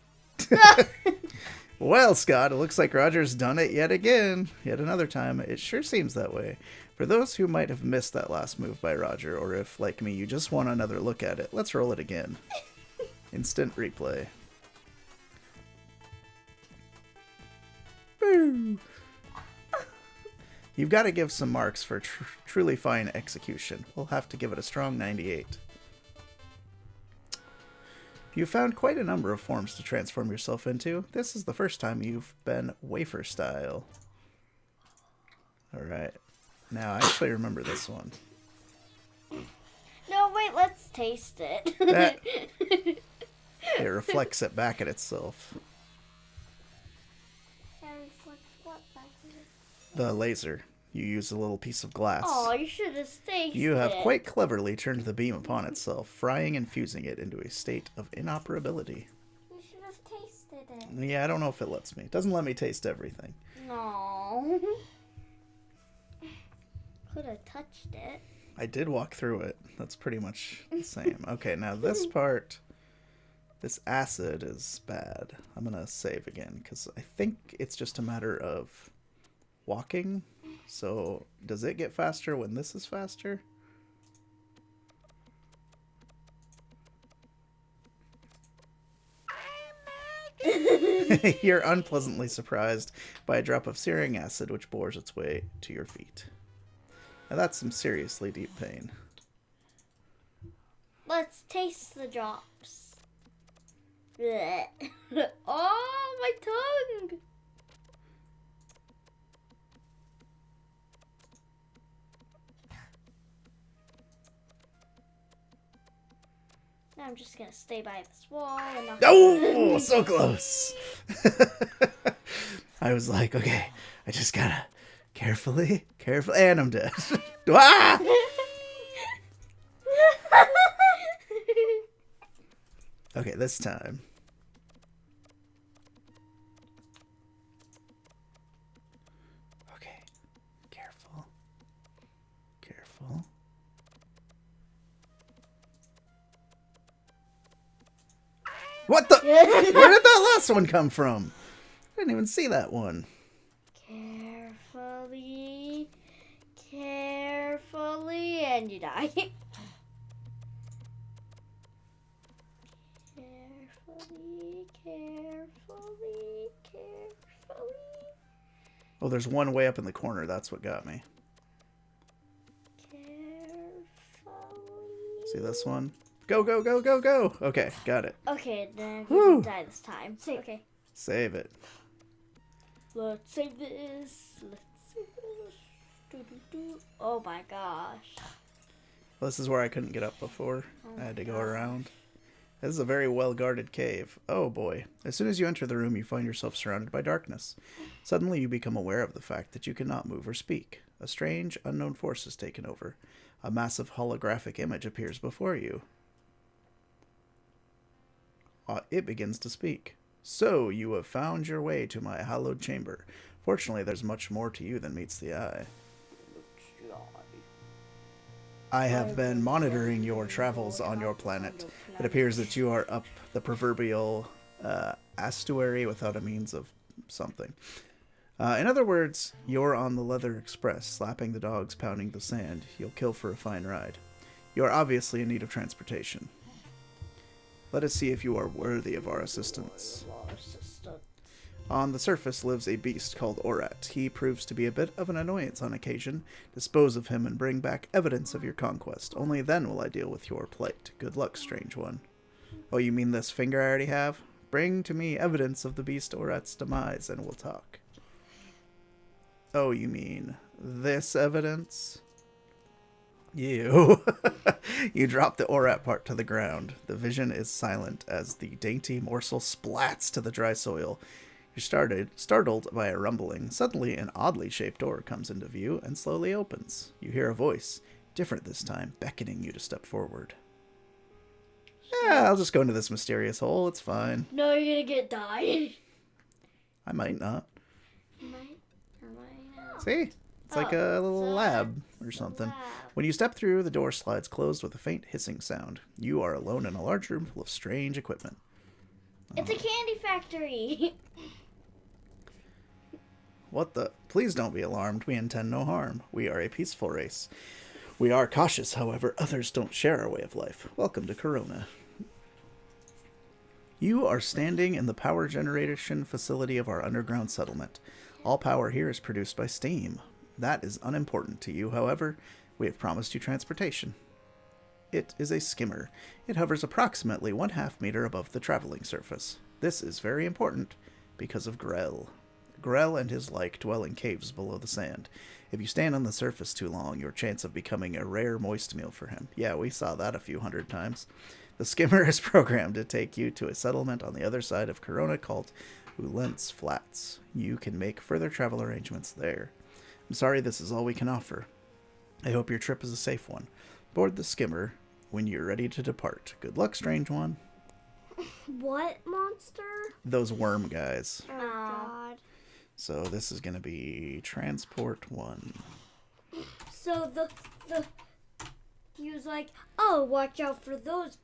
Well, Scott, it looks like Roger's done it yet again. Yet another time. It sure seems that way. For those who might have missed that last move by Roger, or if, like me, you just want another look at it, let's roll it again. Instant replay. Boo! You've got to give some marks for truly fine execution. We'll have to give it a strong 98. You've found quite a number of forms to transform yourself into. This is the first time you've been wafer style. Alright. Now, I actually remember this one. No, wait, let's taste it. It reflects it back at itself. The laser. You use a little piece of glass. Oh, you should have tasted it. You have quite cleverly turned the beam upon itself, frying and fusing it into a state of inoperability. You should have tasted it. Yeah, I don't know if it lets me. It doesn't let me taste everything. No. Could have touched it. I did walk through it. That's pretty much the same. Okay, now this part, this acid is bad. I'm going to save again, because I think it's just a matter of walking. So, does it get faster when this is faster? You're unpleasantly surprised by a drop of searing acid which bores its way to your feet. Now that's some seriously deep pain. Let's taste the drops. Blech. Oh, my tongue! Now I'm just gonna stay by this wall and not... Oh, so close! I was like, okay, I just gotta carefully, and I'm dead. Ah! Okay, this time. What the? Where did that last one come from? I didn't even see that one. Carefully, carefully, and you die. Carefully, carefully, carefully. Oh, there's one way up in the corner. That's what got me. Carefully. See this one? Go, go, go, go, go. Okay, got it. Okay, then we Whew. didn't die this time. Okay. Save it. Let's save this. Let's save this. Do. Oh my gosh. This is where I couldn't get up before. I had to go around. This is a very well-guarded cave. Oh boy. As soon as you enter the room, you find yourself surrounded by darkness. Suddenly you become aware of the fact that you cannot move or speak. A strange, unknown force has taken over. A massive holographic image appears before you. It begins to speak. So, you have found your way to my hallowed chamber. Fortunately, there's much more to you than meets the eye. I have been monitoring your travels on your planet. It appears that you are up the proverbial estuary without a means of something. In other words, you're on the Leather Express, slapping the dogs, pounding the sand. You'll kill for a fine ride. You are obviously in need of transportation. Let us see if you are worthy of our assistance. On the surface lives a beast called Orat. He proves to be a bit of an annoyance on occasion. Dispose of him and bring back evidence of your conquest. Only then will I deal with your plight. Good luck, strange one. Oh, you mean this finger I already have? Bring to me evidence of the beast Orat's demise, and we'll talk. Oh, you mean this evidence? You. You drop the Orat part to the ground. The vision is silent as the dainty morsel splats to the dry soil. You're startled by a rumbling. Suddenly, an oddly shaped door comes into view and slowly opens. You hear a voice, different this time, beckoning you to step forward. Yeah, I'll just go into this mysterious hole. It's fine. No, you're gonna get died. I might not. Might or might not. See? It's like a little lab or something. When you step through, the door slides closed with a faint hissing sound. You are alone in a large room full of strange equipment. It's a candy factory. What the? Please don't be alarmed. We intend no harm. We are a peaceful race. We are cautious, however. Others don't share our way of life. Welcome to Corona. You are standing in the power generation facility of our underground settlement. All power here is produced by steam. That is unimportant to you, however. We have promised you transportation. It is a skimmer. It hovers approximately 1/2 meter above the traveling surface. This is very important because of Grell. Grell and his like dwell in caves below the sand. If you stand on the surface too long, your chance of becoming a rare moist meal for him. Yeah, we saw that a few hundred times. The skimmer is programmed to take you to a settlement on the other side of Corona called Ulent's Flats. You can make further travel arrangements there. I'm sorry this is all we can offer. I hope your trip is a safe one. Board the skimmer when you're ready to depart. Good luck, strange one. What monster? Those worm guys. Oh, God. So this is going to be Transport 1. So he was like, oh, watch out for those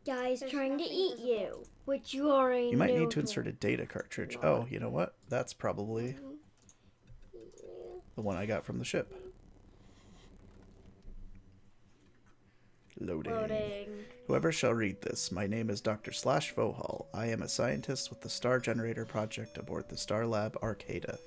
guys trying to eat you, which you already You might knew. need to insert a data cartridge. Oh, you know what? That's probably the one I got from the ship. Loading. Whoever shall read this, my name is Dr. Slash Vohal. I am a scientist with the Star Generator Project aboard the Star Lab Arcada.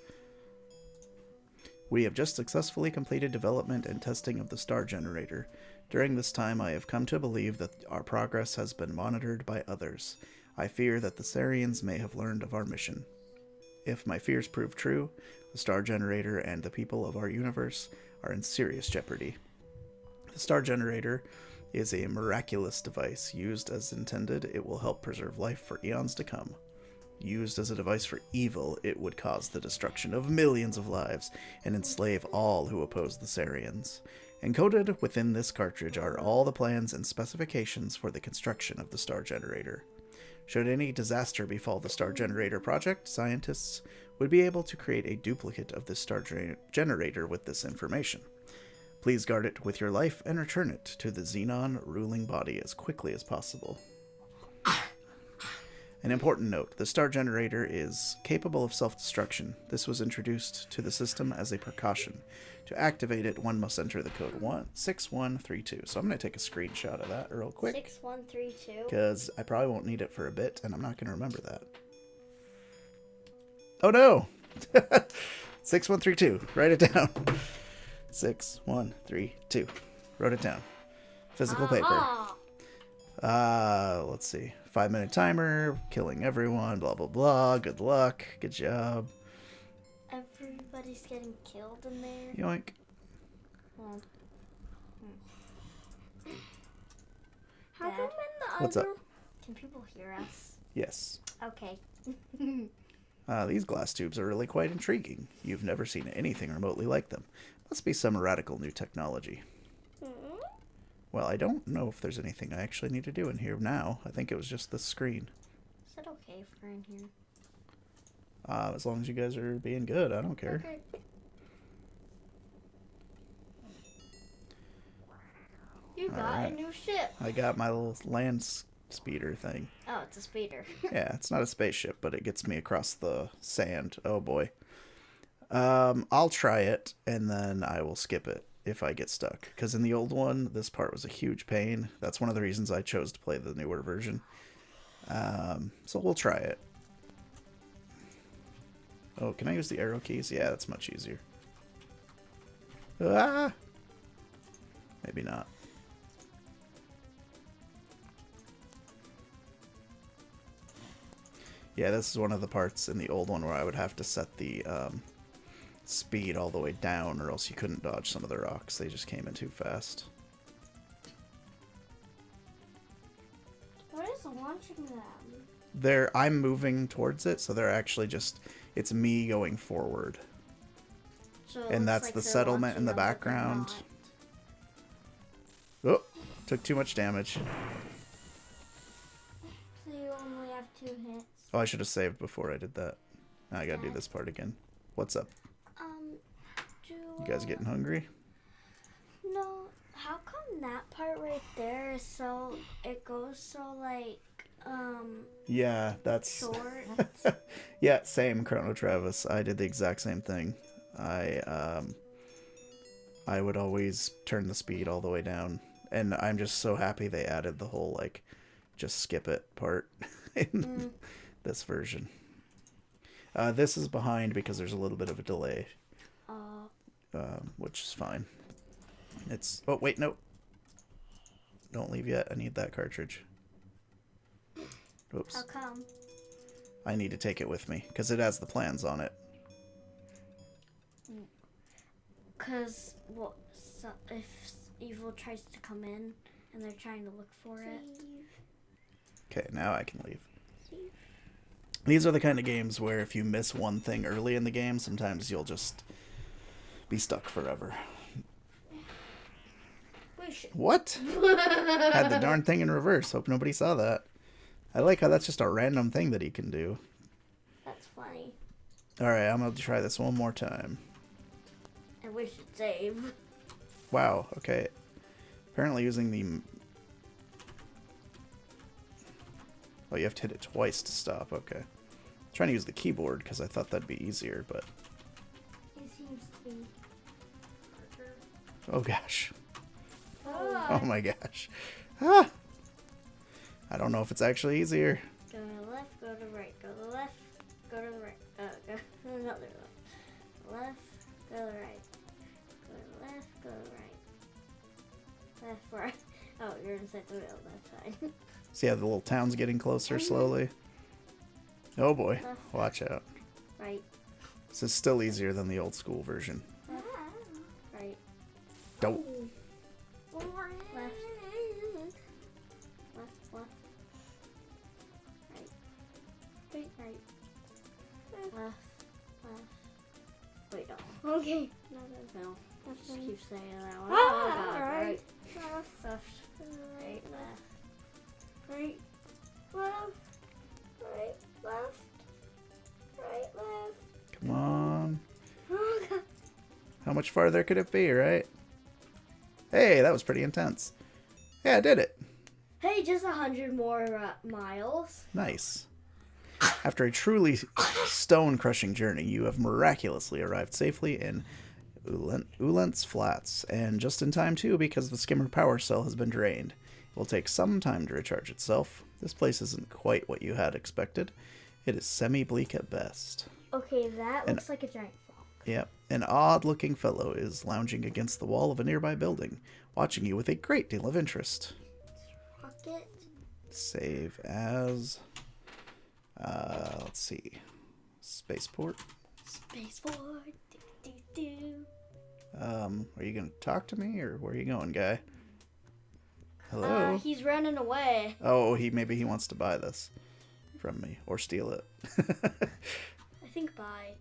We have just successfully completed development and testing of the Star Generator. During this time, I have come to believe that our progress has been monitored by others. I fear that the Sarians may have learned of our mission. If my fears prove true, the Star Generator and the people of our universe are in serious jeopardy. The Star Generator is a miraculous device. Used as intended, it will help preserve life for eons to come. Used as a device for evil, it would cause the destruction of millions of lives and enslave all who oppose the Sarians. Encoded within this cartridge are all the plans and specifications for the construction of the Star Generator. Should any disaster befall the Star Generator project, scientists would be able to create a duplicate of the Star Generator with this information. Please guard it with your life and return it to the Xenon ruling body as quickly as possible. An important note, the star generator is capable of self-destruction. This was introduced to the system as a precaution. To activate it, one must enter the code 6132. So I'm going to take a screenshot of that real quick. 6132. Because I probably won't need it for a bit, and I'm not going to remember that. Oh no! 6132. Write it down. 6132. Wrote it down. Physical paper. Let's see. 5-minute timer, killing everyone, blah, blah, blah. Good luck. Good job. Everybody's getting killed in there. Yoink. Well, How come in the What's other... up? Can people hear us? Yes. Okay. These glass tubes are really quite intriguing. You've never seen anything remotely like them. Must be some radical new technology. Well, I don't know if there's anything I actually need to do in here now. I think it was just the screen. Is it okay if we're in here? As long as you guys are being good, I don't care. Okay. You got Alright. a new ship. I got my little land speeder thing. Oh, it's a speeder. Yeah, it's not a spaceship, but it gets me across the sand. Oh boy. I'll try it, and then I will skip it if I get stuck. Because in the old one, this part was a huge pain. That's one of the reasons I chose to play the newer version. So we'll try it. Oh, can I use the arrow keys? Yeah, that's much easier. Ah! Maybe not. Yeah, this is one of the parts in the old one where I would have to set the speed all the way down, or else you couldn't dodge some of the rocks. They just came in too fast. What is launching them? I'm moving towards it, so they're actually just, it's me going forward. So it And looks that's like the they're settlement in launching the them, but they're background. not. Oh, took too much damage. So you only have 2 hits. Oh, I should have saved before I did that. Now I gotta do this part again. What's up? You guys getting hungry? No. How come that part right there is so, it goes so like, Yeah, that's... short? Yeah, same, Chrono Travis. I did the exact same thing. I would always turn the speed all the way down. And I'm just so happy they added the whole, like, just skip it part in this version. This is behind because there's a little bit of a delay. Which is fine. It's... Oh, wait, no. Don't leave yet. I need that cartridge. Oops. How come? I need to take it with me, because it has the plans on it. Because, well, so if evil tries to come in and they're trying to look for it. Okay, now I can leave. These are the kind of games where if you miss one thing early in the game, sometimes you'll just be stuck forever. What? Had the darn thing in reverse. Hope nobody saw that. I like how that's just a random thing that he can do. That's funny. Alright, I'm going to try this one more time. And we should save. Wow, okay. Apparently using the... Oh, you have to hit it twice to stop. Okay. Trying to use the keyboard because I thought that'd be easier, but... It seems to be. Oh, gosh. Oh. Oh, my gosh. Ah! I don't know if it's actually easier. Go to the left, go to the right, go to the left, go to the right, go to another left. Left, go to the right. Go to the left, go to the right. Left, right. Oh, you're inside the middle, that's fine. See how the little town's getting closer slowly? Oh boy, watch out. Right. This is still easier than the old school version. Left. Right. Don't. Left. Left. Right. Right. Left. Wait, no. Okay. No. Just keep saying that one. Oh, God. Right. Left. Right. Left. Right. Left. Right. Left. Right. Left. Come on. Oh, God. How much farther could it be, right? Hey, that was pretty intense. Yeah, I did it. Hey, just 100 more miles. Nice. After a truly stone-crushing journey, you have miraculously arrived safely in Ulent's Flats, and just in time too, because the skimmer power cell has been drained. It will take some time to recharge itself. This place isn't quite what you had expected. It is semi-bleak at best. Okay, that looks like a giant frog. Yep, an odd-looking fellow is lounging against the wall of a nearby building, watching you with a great deal of interest. Rocket. Save as... let's see. Spaceport. Spaceport. Do, do, do. Are you gonna talk to me, or where are you going, guy? Hello? He's running away. Oh, maybe he wants to buy this from me, or steal it. I think bye.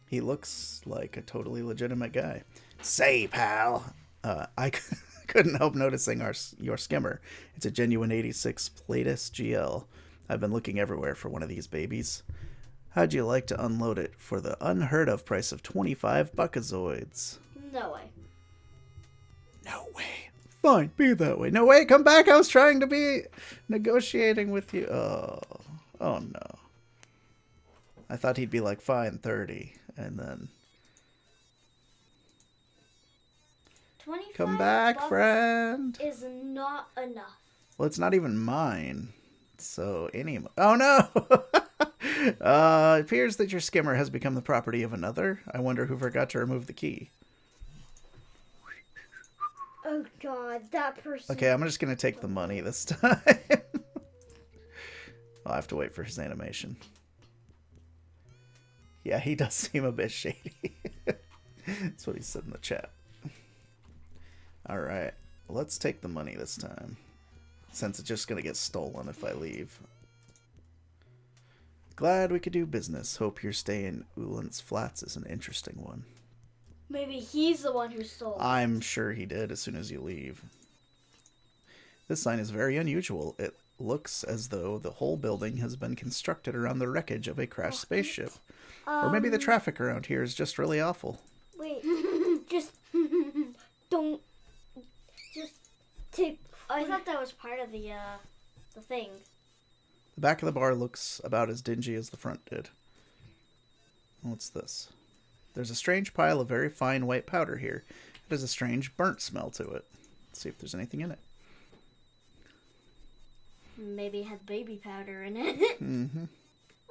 He looks like a totally legitimate guy. Say, pal, I couldn't help noticing your skimmer. It's a genuine 86 Platus GL. I've been looking everywhere for one of these babies. How'd you like to unload it for the unheard of price of 25 buckazoids? No way. No way. Fine, be that way. No way, come back. I was trying to be negotiating with you. Oh no. I thought he'd be like, fine, 30, and then... 25 Come back, bucks friend. is not enough. Well, it's not even mine. So, Oh, no! It appears that your skimmer has become the property of another. I wonder who forgot to remove the key. Oh, God, that person. Okay, I'm just going to take the money this time. I'll have to wait for his animation. Yeah, he does seem a bit shady. That's what he said in the chat. Alright, let's take the money this time, since it's just going to get stolen if I leave. Glad we could do business. Hope your stay in Ulent's Flats is an interesting one. Maybe he's the one who stole it. I'm sure he did as soon as you leave. This sign is very unusual. It looks as though the whole building has been constructed around the wreckage of a crashed spaceship. Or maybe the traffic around here is just really awful. Wait, just don't. Just take. I thought that was part of the thing. The back of the bar looks about as dingy as the front did. What's this? There's a strange pile of very fine white powder here. It has a strange burnt smell to it. Let's see if there's anything in it. Maybe it had baby powder in it. Mm-hmm.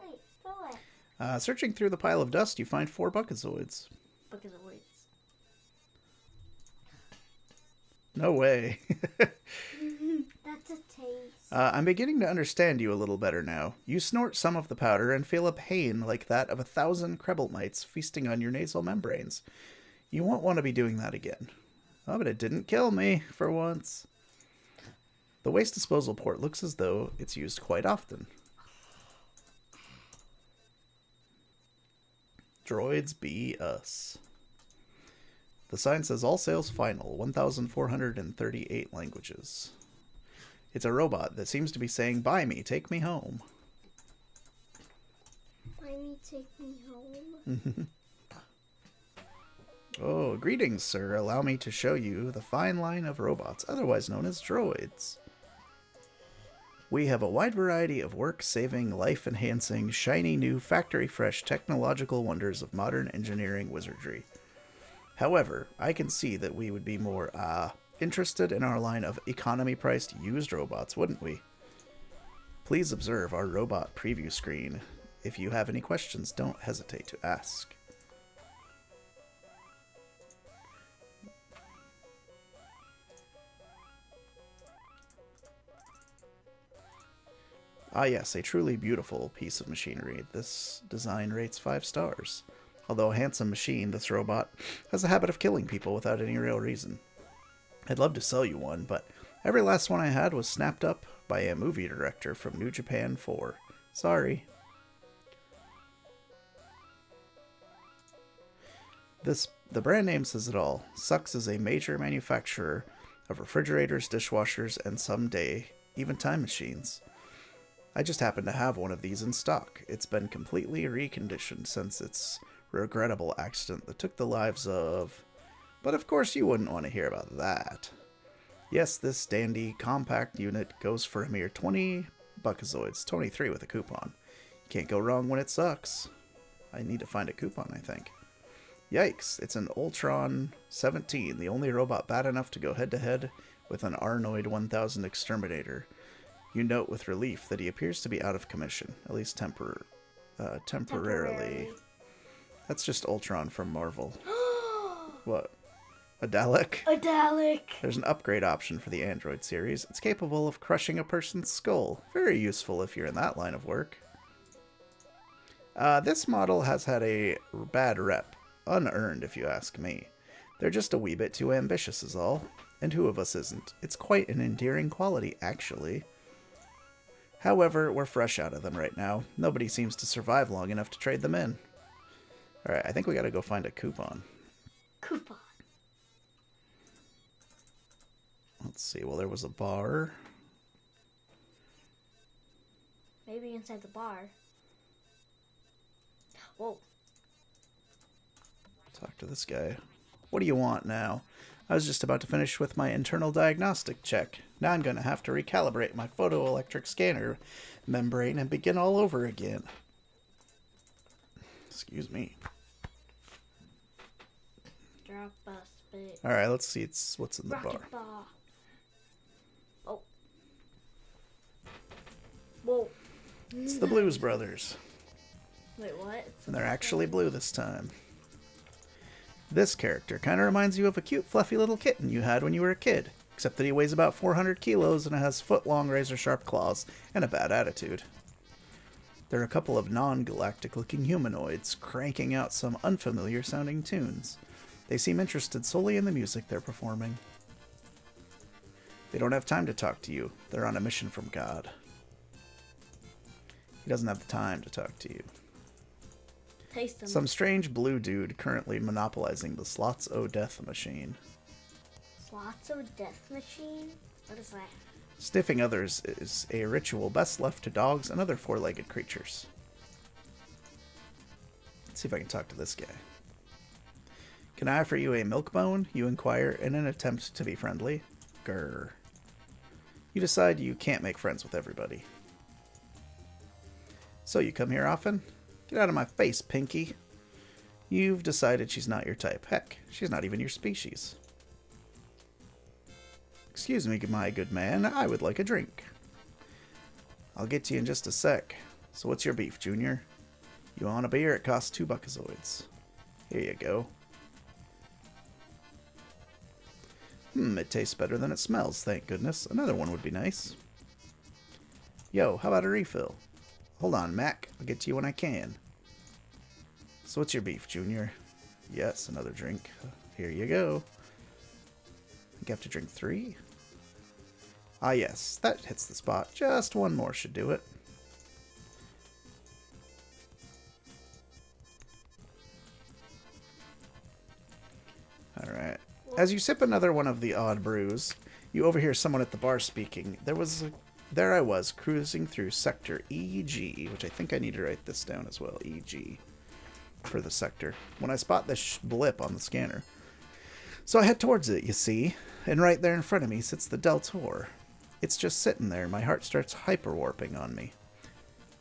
Wait, go away. Searching through the pile of dust, you find 4 buckazoids. Because of weights. No way. That's a taste. I'm beginning to understand you a little better now. You snort some of the powder and feel a pain like that of 1,000 Krebel mites feasting on your nasal membranes. You won't want to be doing that again. Oh, but it didn't kill me, for once. The waste disposal port looks as though it's used quite often. Droids be us. The sign says all sales final, 1,438 languages. It's a robot that seems to be saying, buy me, take me home. Buy me, take me home. Oh, greetings, sir. Allow me to show you the fine line of robots, otherwise known as droids. We have a wide variety of work-saving, life-enhancing, shiny new, factory-fresh technological wonders of modern engineering wizardry. However, I can see that we would be more, interested in our line of economy-priced used robots, wouldn't we? Please observe our robot preview screen. If you have any questions, don't hesitate to ask. Ah yes, a truly beautiful piece of machinery. This design rates 5 stars. Although a handsome machine, this robot has a habit of killing people without any real reason. I'd love to sell you one, but every last one I had was snapped up by a movie director from New Japan 4. Sorry. The brand name says it all. Sux is a major manufacturer of refrigerators, dishwashers, and someday even time machines. I just happen to have one of these in stock. It's been completely reconditioned since its regrettable accident that took the lives of... But of course you wouldn't want to hear about that. Yes, this dandy compact unit goes for a mere 20 buckazoids, 23 with a coupon. Can't go wrong when it sucks. I need to find a coupon, I think. Yikes, it's an Ultron 17, the only robot bad enough to go head-to-head with an Arnoid 1000 exterminator. You note with relief that he appears to be out of commission, at least temporarily. That's just Ultron from Marvel. What? A Dalek? A Dalek! There's an upgrade option for the Android series. It's capable of crushing a person's skull. Very useful if you're in that line of work. This model has had a bad rep. Unearned, if you ask me. They're just a wee bit too ambitious is all. And who of us isn't? It's quite an endearing quality, actually. However, we're fresh out of them right now. Nobody seems to survive long enough to trade them in. Alright, I think we gotta go find a coupon. Coupon. Let's see, well, there was a bar. Maybe inside the bar. Whoa. Talk to this guy. What do you want now? I was just about to finish with my internal diagnostic check. Now I'm going to have to recalibrate my photoelectric scanner membrane and begin all over again. Excuse me. Drop a spit. Alright, let's see what's in the bar. Rocket ball. Oh. Whoa. It's the Blues Brothers. Wait, what? And they're actually blue this time. This character kind of reminds you of a cute, fluffy little kitten you had when you were a kid, except that he weighs about 400 kilos and has foot-long razor-sharp claws and a bad attitude. There are a couple of non-galactic-looking humanoids cranking out some unfamiliar-sounding tunes. They seem interested solely in the music they're performing. They don't have time to talk to you. They're on a mission from God. He doesn't have the time to talk to you. Taste them. Some strange blue dude currently monopolizing the Slots O Death machine. Slots of Death Machine? What is that? Sniffing others is a ritual best left to dogs and other four-legged creatures. Let's see if I can talk to this guy. Can I offer you a milk bone? You inquire in an attempt to be friendly. Grr. You decide you can't make friends with everybody. So you come here often? Get out of my face, Pinky. You've decided she's not your type. Heck, she's not even your species. Excuse me, my good man. I would like a drink. I'll get to you in just a sec. So what's your beef, Junior? You want a beer? It costs 2 buckazoids. Here you go. It tastes better than it smells, thank goodness. Another one would be nice. Yo, how about a refill? Hold on, Mac. I'll get to you when I can. So what's your beef, Junior? Yes, another drink. Here you go. I think I have to drink 3. Ah, yes, that hits the spot. Just one more should do it. Alright. As you sip another one of the odd brews, you overhear someone at the bar speaking. There I was, cruising through sector EG, which I think I need to write this down as well, EG, for the sector, when I spot this blip on the scanner. So I head towards it, you see, and right there in front of me sits the Deltor. It's just sitting there. My heart starts hyperwarping on me.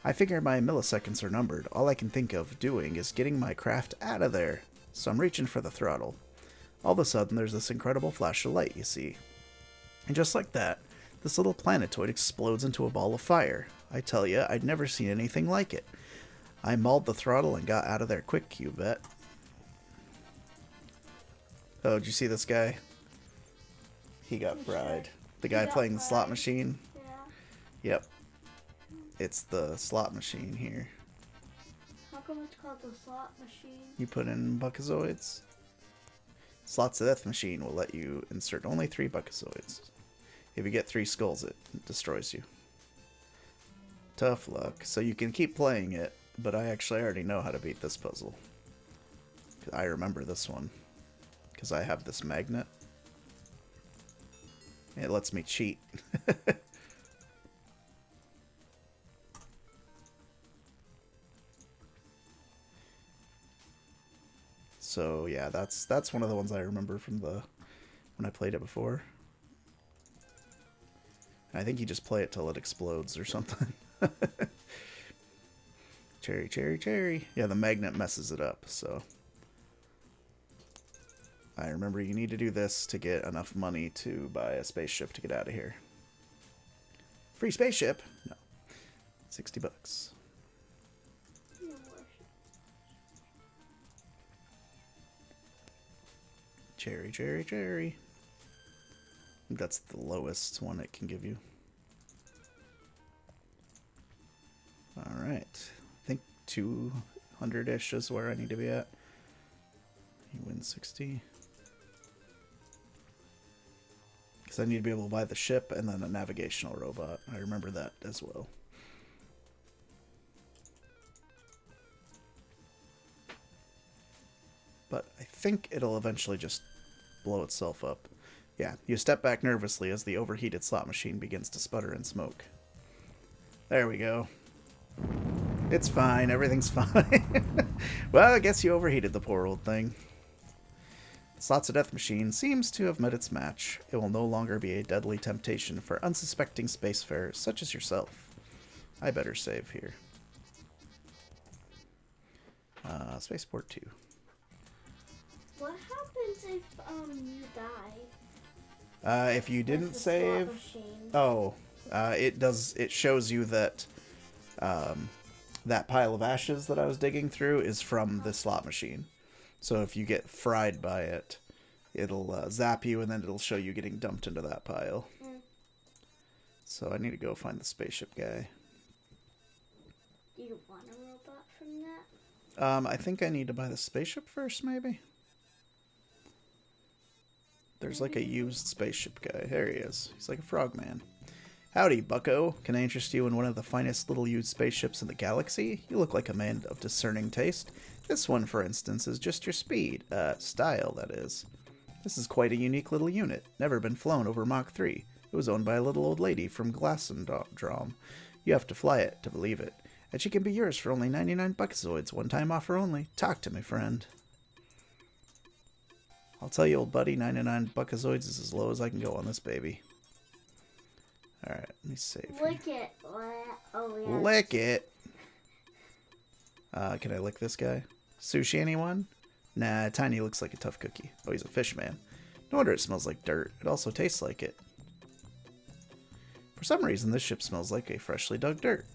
I figure my milliseconds are numbered. All I can think of doing is getting my craft out of there. So I'm reaching for the throttle. All of a sudden, there's this incredible flash of light, you see. And just like that, this little planetoid explodes into a ball of fire. I tell ya, I'd never seen anything like it. I mauled the throttle and got out of there quick, you bet. Oh, did you see this guy? He got fried. The guy playing the slot machine? Yeah. Yep. It's the slot machine here. How come it's called the slot machine? You put in buckazoids. Slots of Death machine will let you insert only 3 buckazoids. If you get 3 skulls, it destroys you. Tough luck. So you can keep playing it, but I actually already know how to beat this puzzle. I remember this one. Because I have this magnet. It lets me cheat. So yeah, that's one of the ones I remember from when I played it before. And I think you just play it till it explodes or something. Cherry, cherry, cherry. Yeah, the magnet messes it up, so. I remember you need to do this to get enough money to buy a spaceship to get out of here. Free spaceship? No. $60. Cherry, cherry, cherry. That's the lowest one it can give you. Alright. I think 200-ish is where I need to be at. You win 60. Because I need to be able to buy the ship and then a navigational robot. I remember that as well. But I think it'll eventually just blow itself up. Yeah, you step back nervously as the overheated slot machine begins to sputter and smoke. There we go. It's fine, everything's fine. Well, I guess you overheated the poor old thing. Slots of Death machine seems to have met its match. It will no longer be a deadly temptation for unsuspecting spacefarers such as yourself. I better save here. Spaceport 2. What happens if you die? If you didn't With the save... slot machine? Oh, it shows you that that pile of ashes that I was digging through is from the slot machine. So if you get fried by it, it'll zap you and then it'll show you getting dumped into that pile. Mm. So I need to go find the spaceship guy. Do you want a robot from that? I think I need to buy the spaceship first, maybe? There's like a used spaceship guy. There he is. He's like a frogman. Howdy, bucko. Can I interest you in one of the finest little used spaceships in the galaxy? You look like a man of discerning taste. This one, for instance, is just your speed. Style, that is. This is quite a unique little unit. Never been flown over Mach 3. It was owned by a little old lady from Glassendrom. You have to fly it to believe it. And she can be yours for only 99 buckazoids. One-time offer only. Talk to me, friend. I'll tell you, old buddy, 99 buckazoids is as low as I can go on this baby. Alright, let me save. Lick it. Oh, yeah. Lick it! Can I lick this guy? Sushi, anyone? Nah, Tiny looks like a tough cookie. Oh, he's a fish man. No wonder it smells like dirt. It also tastes like it. For some reason, this ship smells like a freshly dug dirt.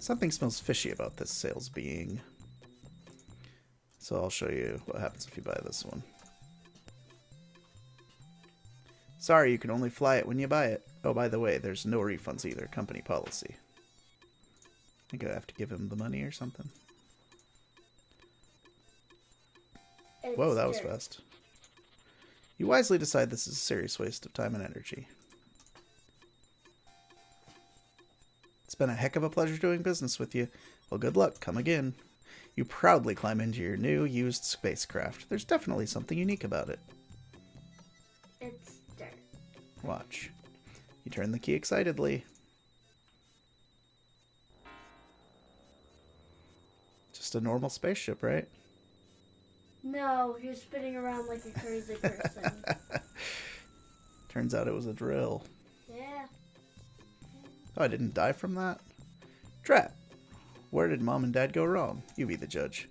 Something smells fishy about this sales being. So I'll show you what happens if you buy this one. Sorry, you can only fly it when you buy it. Oh, by the way, there's no refunds either. Company policy. I think I have to give him the money or something. Whoa, that was fast. You wisely decide this is a serious waste of time and energy. It's been a heck of a pleasure doing business with you. Well, good luck. Come again. You proudly climb into your new, used spacecraft. There's definitely something unique about it. It's dirt. Watch. You turn the key excitedly. Just a normal spaceship, right? No, you're spinning around like a crazy person. Turns out it was a drill. Yeah. Oh, I didn't die from that? Drat. Where did Mom and Dad go wrong? You be the judge.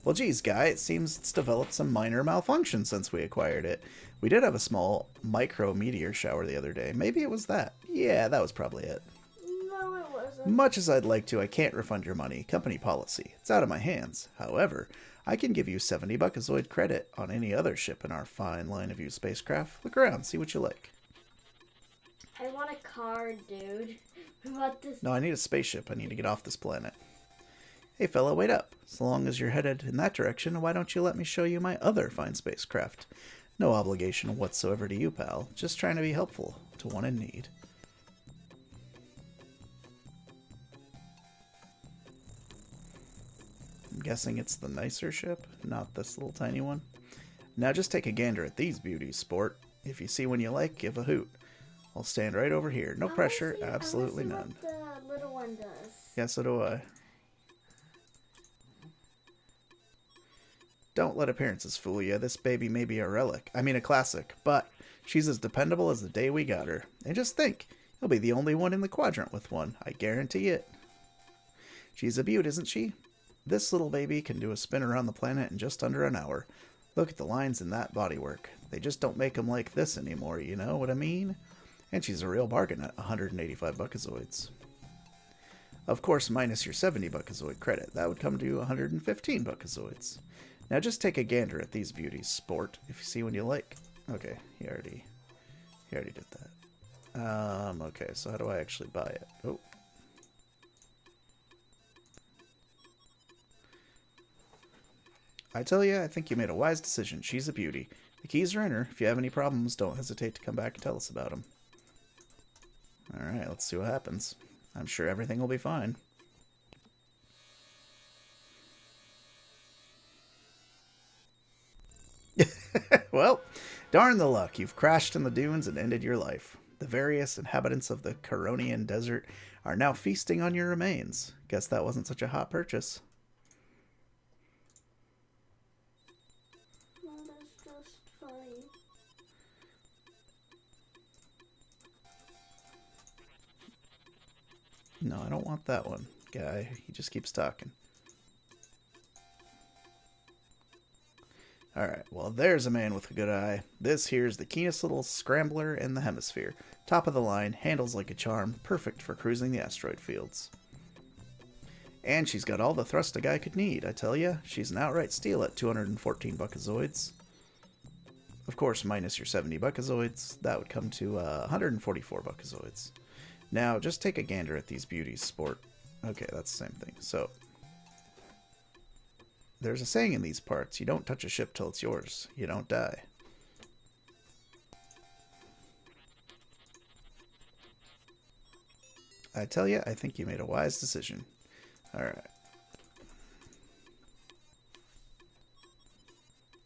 Well, geez, guy, it seems it's developed some minor malfunction since we acquired it. We did have a small micro-meteor shower the other day. Maybe it was that. Yeah, that was probably it. No, it wasn't. Much as I'd like to, I can't refund your money. Company policy. It's out of my hands. However, I can give you 70 buckazoid credit on any other ship in our fine line of used spacecraft. Look around, see what you like. I want a car, dude. What this? No, I need a spaceship. I need to get off this planet. Hey, fella, wait up. So long as you're headed in that direction, why don't you let me show you my other fine spacecraft? No obligation whatsoever to you, pal. Just trying to be helpful to one in need. I'm guessing it's the nicer ship, not this little tiny one. Now just take a gander at these beauties, sport. If you see one you like, give a hoot. I'll stand right over here. No pressure, absolutely none. What the little one does. Yeah, so do I. Don't let appearances fool you. This baby may be a relic. I mean a classic, but she's as dependable as the day we got her. And just think, you'll be the only one in the quadrant with one. I guarantee it. She's a beaut, isn't she? This little baby can do a spin around the planet in just under an hour. Look at the lines in that bodywork. They just don't make them like this anymore, you know what I mean? And she's a real bargain at 185 buckazoids. Of course, minus your 70 buckazoid credit. That would come to 115 buckazoids. Now just take a gander at these beauties, sport, if you see one you like. Okay, he already did that. Okay, so how do I actually buy it? Oh. I tell you, I think you made a wise decision. She's a beauty. The keys are in her. If you have any problems, don't hesitate to come back and tell us about them. Alright, let's see what happens. I'm sure everything will be fine. Well, darn the luck. You've crashed in the dunes and ended your life. The various inhabitants of the Coronian desert are now feasting on your remains. Guess that wasn't such a hot purchase. No, that's just funny. No, I don't want that one, guy. He just keeps talking. Alright, well, there's a man with a good eye. This here's the keenest little scrambler in the hemisphere. Top of the line, handles like a charm, perfect for cruising the asteroid fields. And she's got all the thrust a guy could need, I tell ya. She's an outright steal at 214 buckazoids. Of course, minus your 70 buckazoids, that would come to 144 buckazoids. Now, just take a gander at these beauties, sport. Okay, that's the same thing. So, there's a saying in these parts, you don't touch a ship till it's yours. You don't die. I tell you, I think you made a wise decision. Alright.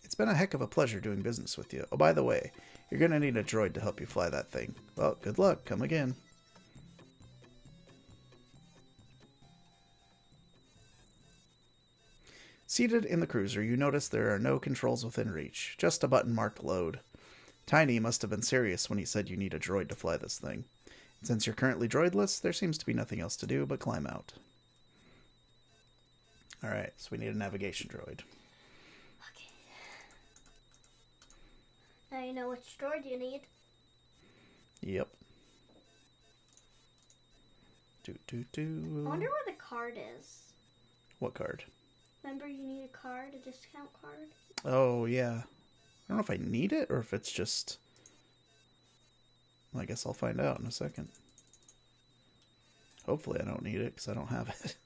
It's been a heck of a pleasure doing business with you. Oh, by the way, you're going to need a droid to help you fly that thing. Well, good luck. Come again. Seated in the cruiser, you notice there are no controls within reach, just a button marked load. Tiny must have been serious when he said you need a droid to fly this thing. And since you're currently droidless, there seems to be nothing else to do but climb out. Alright, so we need a navigation droid. Okay. Now you know which droid you need. Yep. I wonder where the card is. What card? Remember you need a card, a discount card? Oh, yeah. I don't know if I need it or if it's just... I guess I'll find out in a second. Hopefully I don't need it because I don't have it.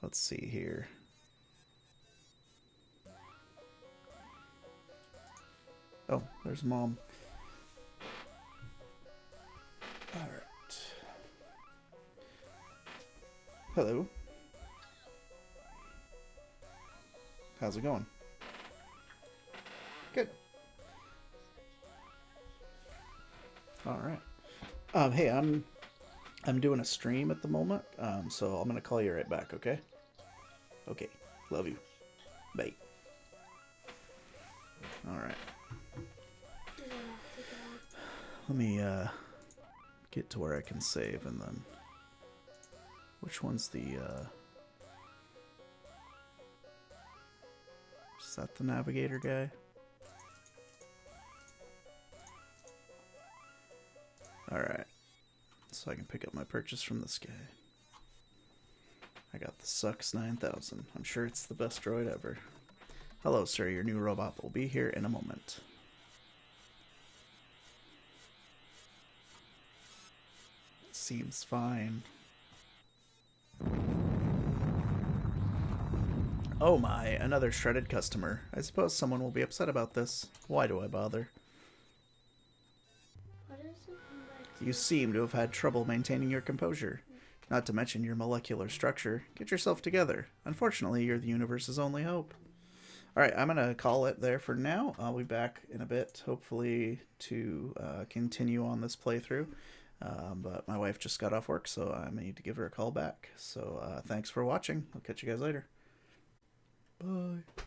Let's see here. Oh, there's Mom. Alright. Hello. How's it going? Good. Alright. Hey, I'm doing a stream at the moment, so I'm gonna call you right back, okay? Okay. Love you. Bye. Alright. Let me get to where I can save and then... Which one's the, is that the navigator guy? Alright. So I can pick up my purchase from this guy. I got the Sucks 9000. I'm sure it's the best droid ever. Hello, sir. Your new robot will be here in a moment. Seems fine. Oh my, another shredded customer. I suppose someone will be upset about this. Why do I bother? What is it? You seem to have had trouble maintaining your composure. Not to mention your molecular structure. Get yourself together. Unfortunately, you're the universe's only hope. Alright, I'm going to call it there for now. I'll be back in a bit, hopefully, to continue on this playthrough. But my wife just got off work, so I need to give her a call back. So thanks for watching. I'll catch you guys later. Bye.